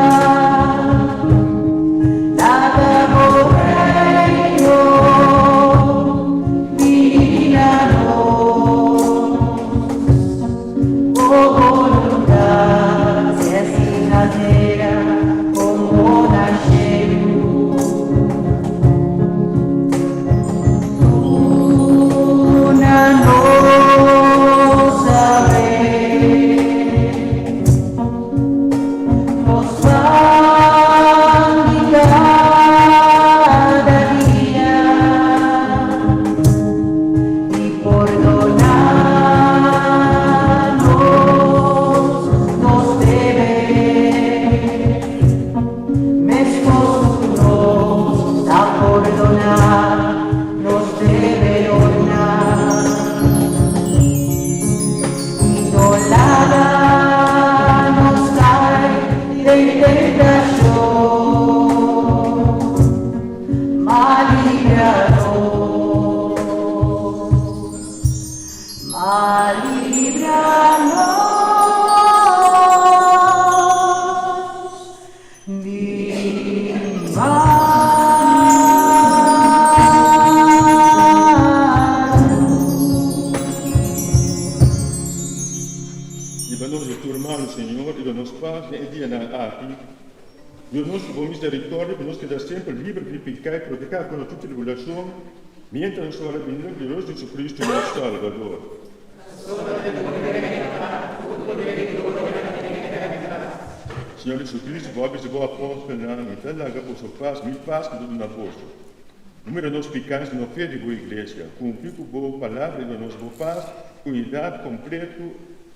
nome de tu hermano, Señor, y de los padres en día aquí. Dios nos por misericordia, que nos queda siempre libre de pecar y proteger con toda tribulación, mientras nos va a venir Dios Jesucristo, nuestro Salvador. Senhor Jesucristo, vós e boa apóstolo, e tal larga por sua paz, me paz que tudo na apóstolo. Número nos pecados na fé de boa igreja, cumprir com boa palavra e nos boa paz, unidade completo,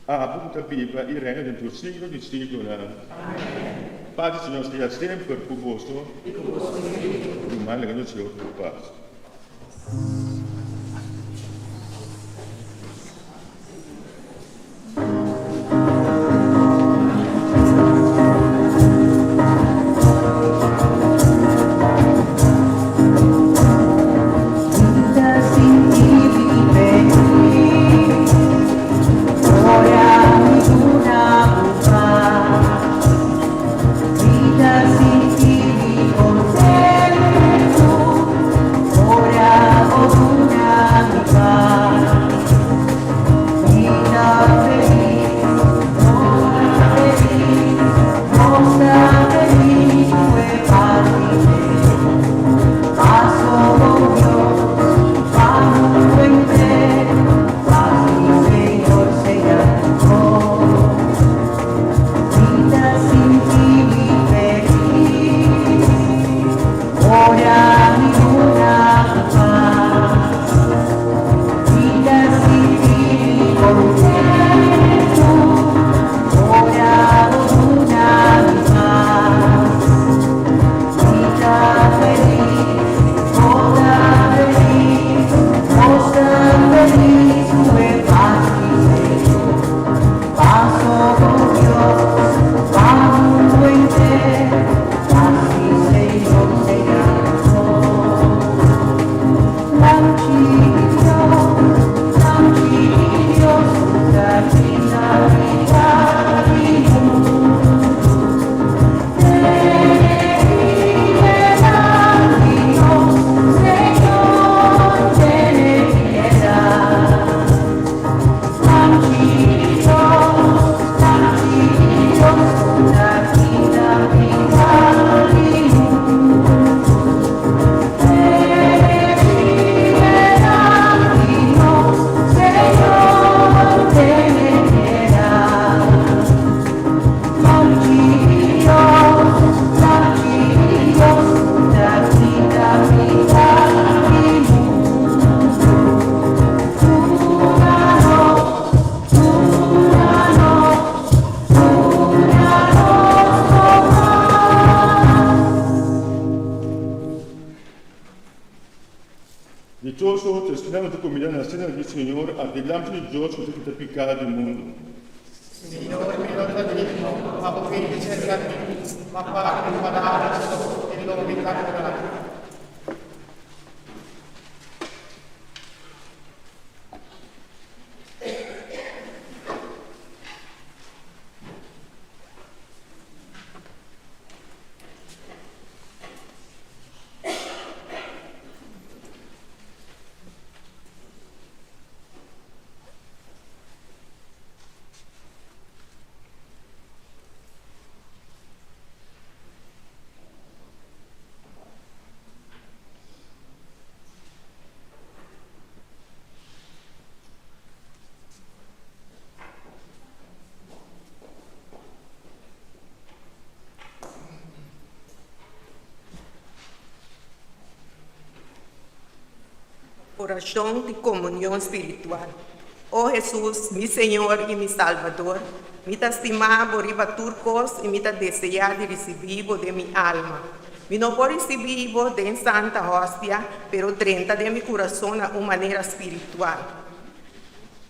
a boa viva e reina dentro do século de século. Amém. Pai do Senhor esteja sempre convosco. E convosco. E mais legal do Senhor, por paz. Dichoso testimonio de comida na cena del Señor, adelante de Dios que te pecado del mundo. Signore, mi non la dico, ma potete cercarmi, ma parli palazzo e non mi capirà. Oración de comunión espiritual. Oh Jesús, mi Señor y mi Salvador, me estimar por turcos y me desear de recibir de mi alma. Me no puedo recibir de Santa Hostia, pero 30 de mi corazón a una manera espiritual.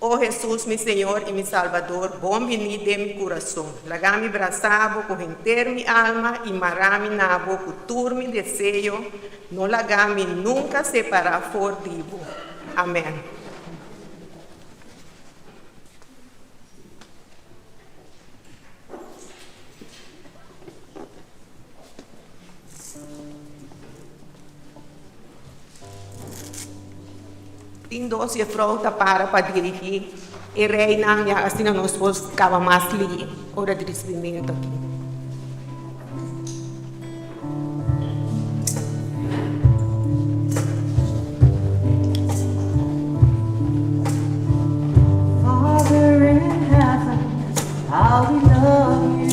Oh Jesús, mi Señor y mi Salvador, bom venir de mi corazón. Lagar mi braçavo, correnter mi alma y marar mi nabo, cultur mi deseo, no lagar mi nunca separar for divo. Amén. Tem doce fruta para dirigir e reina ya assim nós buscava mais ali, hora de recebimento aqui. Father in heaven, how we love you.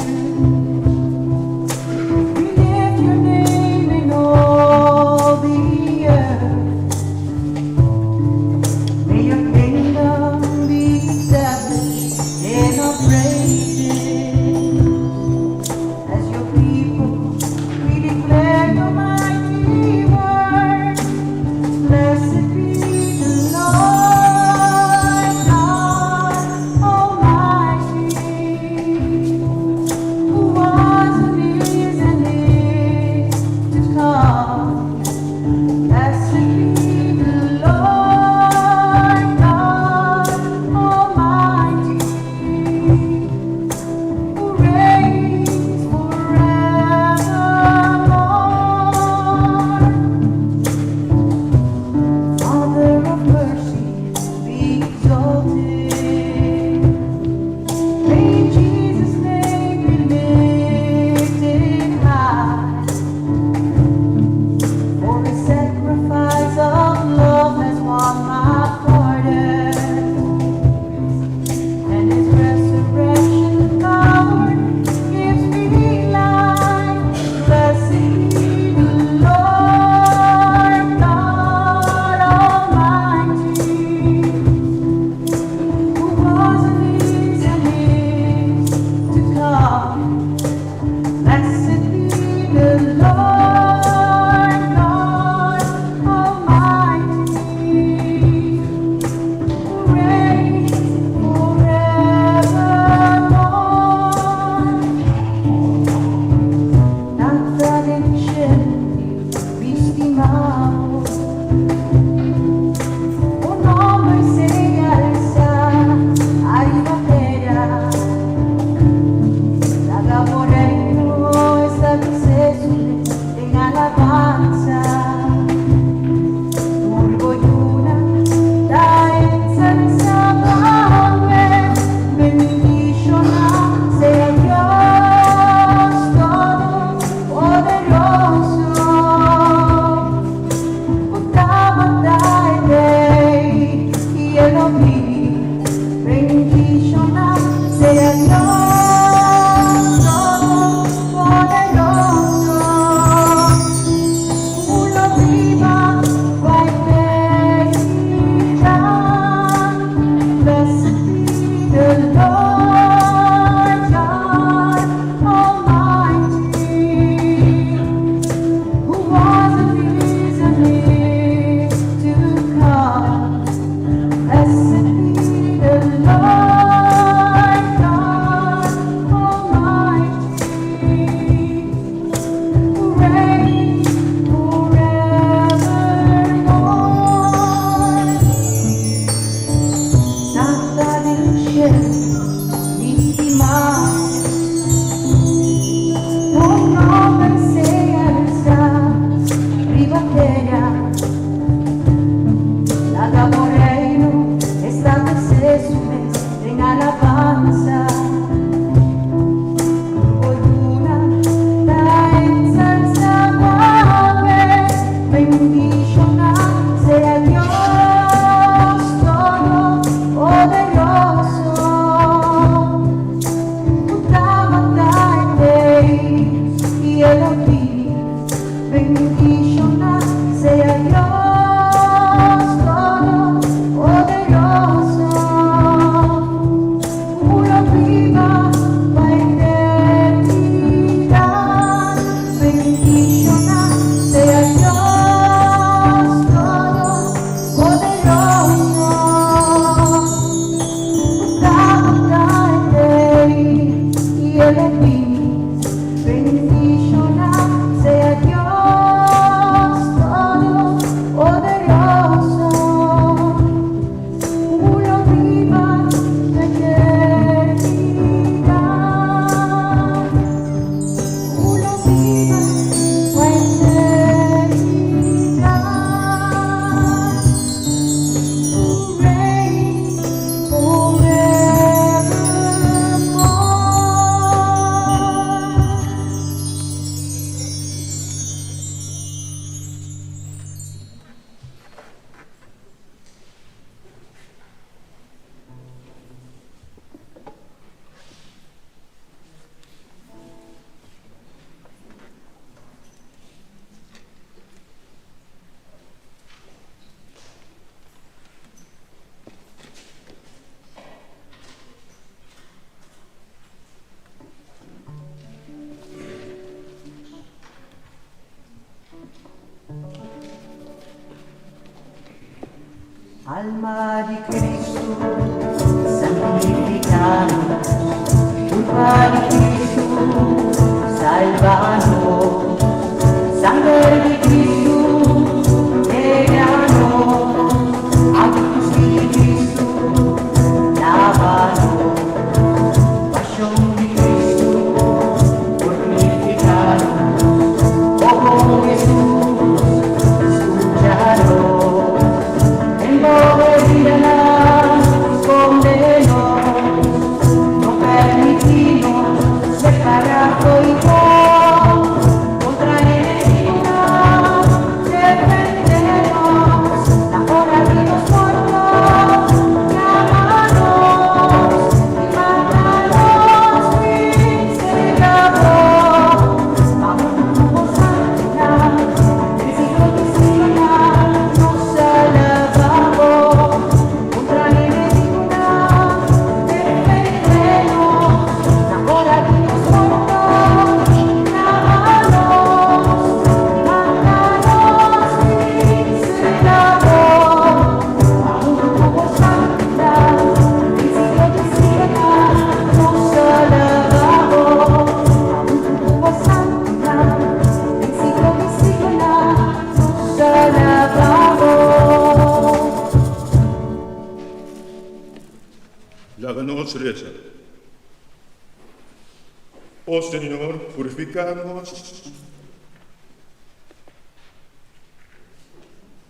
We lift your name in all the earth. May your kingdom be established in our praises. As your people, we declare your mighty word. Blessed be the Lord God Almighty, who was and is to come. Blessed be the Lord God Almighty, who reigns forevermore. Father of mercy, be exalted. May Jesus' name be lifted high. For his sacrifice of love has won my pardon, and his resurrection power gives me life. Blessed be the Lord God Almighty, who was and is to come. Blessed be the Lord God Almighty, who reigns forevermore. Nada deficiente vi stimavo, un nome sei alza, arriva terra. Hagamos reino, establecerse en alabanza. Orgolluna, da ensalza, bendición sea Dios Todopoderoso. Utabatae y Elohim, bendición sea Dios Todopoderoso. Uno viva, vai blessed be the Lord God Almighty, who was and is to come. Blessed be the Lord God Almighty, who reigns forevermore. Nada del cielo ni stimare, un nome sei alza, arriva terra. Hagamos reino, establecerse en alabanza. Orgolluna, da ensalza, bendición sea Dios Todopoderoso. Alma di Cristo, santificanos, culpa di Cristo, salvanos, sangre di Cristo, lleganos, actos di Cristo, lávanos, pasión di Cristo, purificanos, oh Jesús, escúchanos. No permitimos separado y contra ninguna defendemos la hora de los muertos, llámanos y mátanos, Señor, bajo tu santidad, el siglo que siga nos alabamos. Lávanos, reza. Oh Señor, purificanos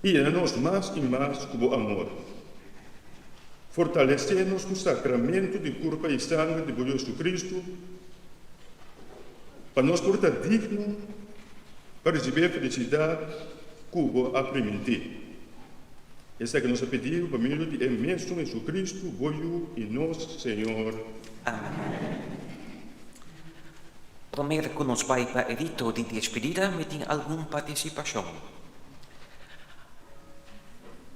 y llénanos más y más con amor. Fortalecenos con sacramento de cuerpo y sangre de Jesucristo, para nos portar digno para recibir felicidad que vos ha prometido. Esta que nos ha pedido por medio de el mismo Jesucristo, voyo y nos, Señor. Amén. Prometo que nos vai para el rito de despedida me tiene alguna participación.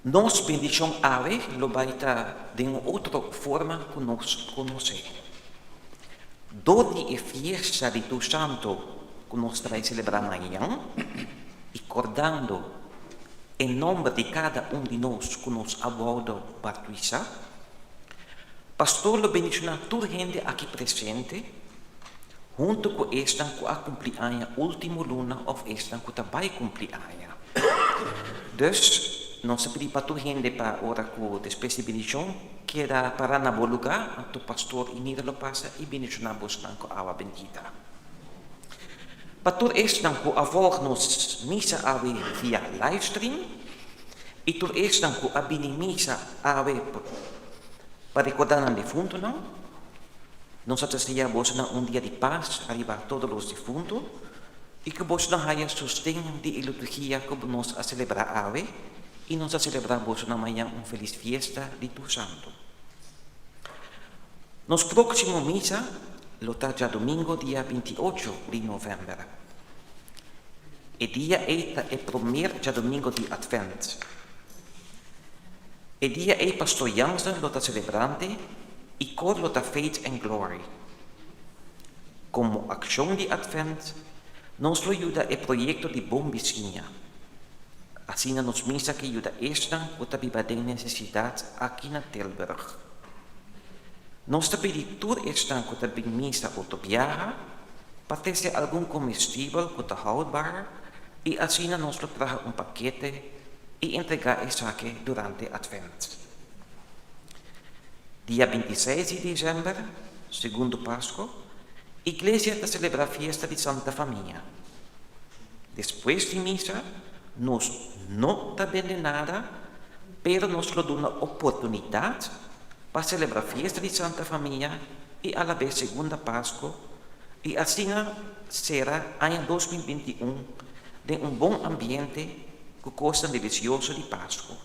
Nos bendición ave lo va a estar de otra forma que nos conoce. Dodi e fiesta de tu santo que nos trae celebrar mañana, y recordando en nombre de cada uno de nosotros que nos ha dado bautizar, pastor lo bendicionar toda gente aquí presente, junto con esta que ha cumpleaños último luna o esta que também cumpleaños. Dus, nós pedimos para toda gente para orar com despedir de bendição, que era para na bom lugar, o pastor e lo passa e bendicionamos com a água bendita. Para esta que avolg-nos missa ave via livestream, e por esta que a missa ave para recordar o defunto, não? Nós desejamos um dia de paz, arriba a todos os defuntos, e que vos não haja sustento de liturgia que nós a celebrar ave, e nós a celebramos na manhã uma feliz fiesta de tu santo. Nos próximo missa, lotar já domingo, dia 28 de novembro. E dia é o primeiro já domingo de Advent. E dia é pastor Jansen lotar celebrante, e cor lota Faith and Glory. Como ação de Advent, nos ajuda o projeto de Bom Vizinha. Assim nos missa que ajuda esta que viva de necessidade aqui na Tilburg. Nós pedimos tudo esta que tem missa ou viaja, para ter algum comestível que está houdbaar, e assim nos traga paquete e entregar essa aqui durante Advent. Dia 26 de dezembro, segundo Páscoa, a igreja está celebra a fiesta de Santa Família. Depois de missa, nós não está vendo nada, pero nos dá uma oportunidade para celebrar a fiesta de Santa Família e a la vez segunda Páscoa, e assim será em 2021 de bom ambiente com coisa deliciosa de Páscoa.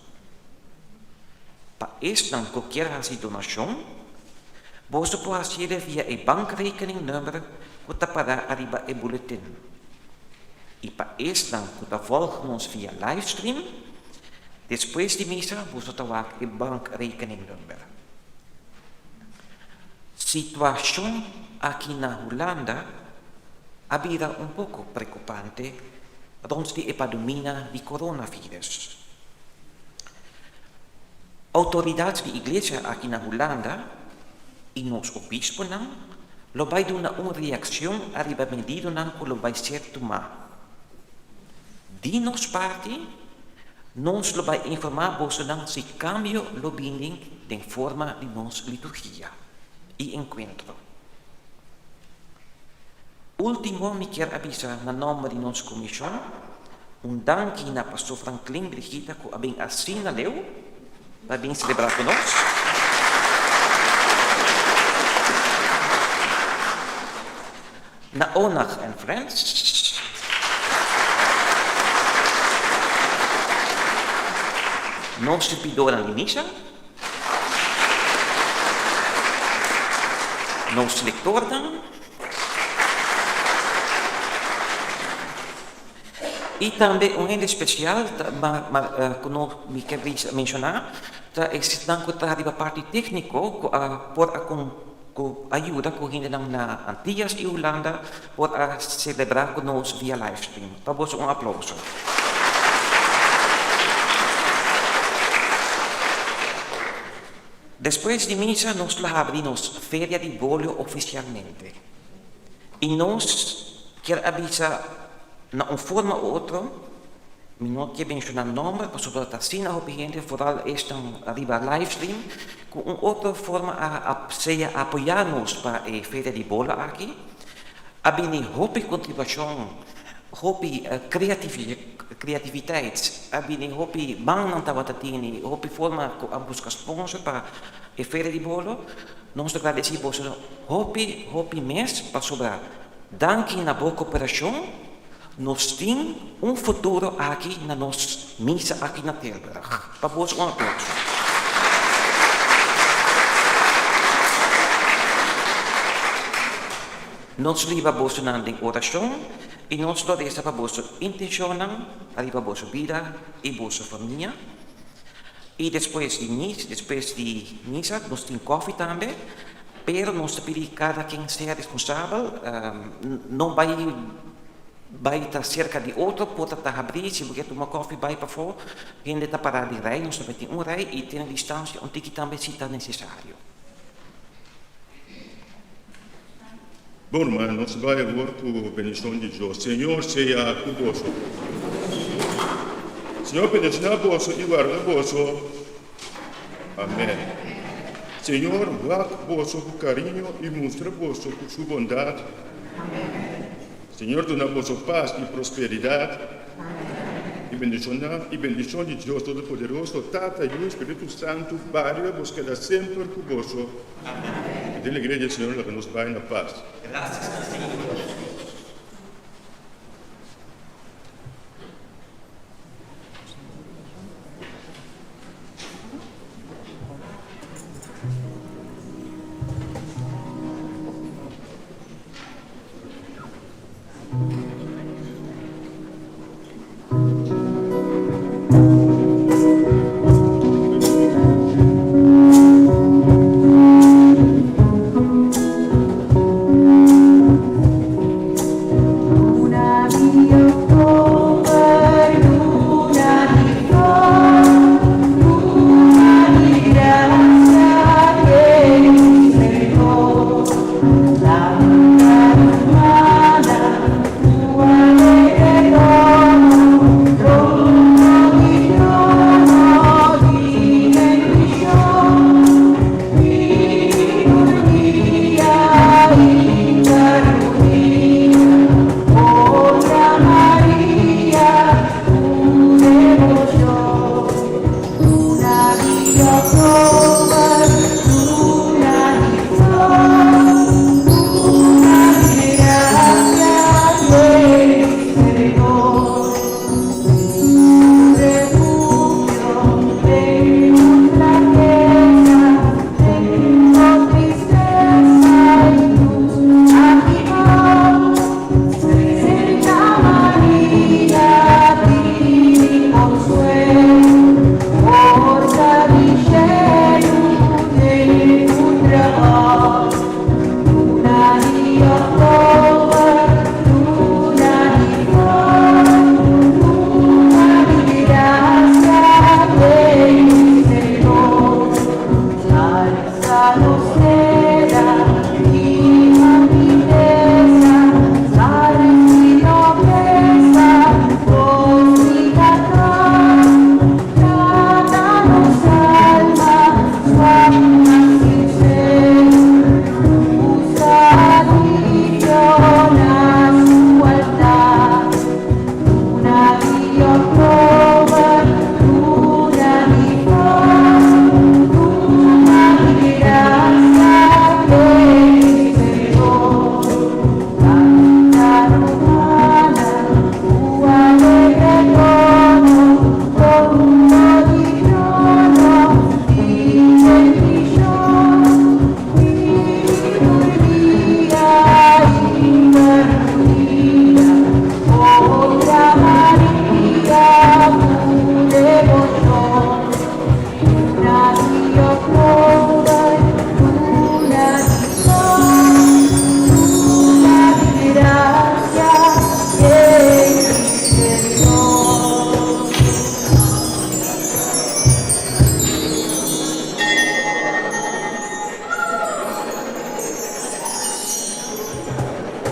Para esta qualquer donação, você pode fazer via o bankrekening nummer que está para arriba o boletim. E para esta que está volgnos via livestream, depois de missa, você terá o bankrekening nummer. Situação aqui na Holanda havia pouco preocupante rond de epidemia de coronavírus. autoridades da igreja aqui na Holanda e nos obispos lo vai dar uma reação a medida que lo vai ser tomado. De nos parte, nós lo vai informar você se cambio lo binding de forma de nos liturgia e encontro. Último, me quero avisar na nome de nossa comissão, dank na pastor Franklin Brigitte, que bem assina leu, para bem celebrar conosco. Na Onach and Friends. Nós servidores de missa. Nós leitores. E também ainda especial, que não me quero mencionar, é a parte técnica por ajuda com gente na Antillas e Holanda por celebrar conosco via livestream. Para você aplauso. Depois de missa, nós abrimos Feria de Bolho oficialmente. E nós queremos avisar na uma forma ou outra, não quero mencionar nome, mas sobre a cena a gente vooral estão arriba livestream, com uma outra forma a apoiar-nos para a Feira de Bolho aqui, a bem hope contribuição, hope criatividade, a bem hope bang não estava tendo, hope forma a buscar sponsor para a Feira de Bolho, nós agradecemos hope mês para sobrar. Danke na boa cooperação, nós temos futuro aqui na nossa missa aqui na Tilburg. Para você aplauso. Nós levamos você na oração e nós levamos para você intenção, para você vida e você família. E depois de missa, nós temos café também, mas nós pedimos cada quem seja responsável, não vai estar cerca de outro, pode estar abrir, se você tomar café, vai para fora, ainda está parado de rei, nós também temos rei e tem a distância onde também se está necessário. Bom, irmão, nós vamos agora com a bendição de Deus. Senhor, seja conosco. Senhor, bendição vosso e guarda vosso. Amém. Senhor, vá vosso com carinho e mostra vosso com sua bondade. Amém. Senhor, dona vosso paz e prosperidade. Amém. E bendição de Deus Todo-Poderoso, Tata e o Espírito Santo, Pai, vos queda sempre conosco. Amém. E da igreja, Senhor, que nos vai na paz. Graças, Senhor.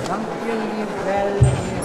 Anche il livello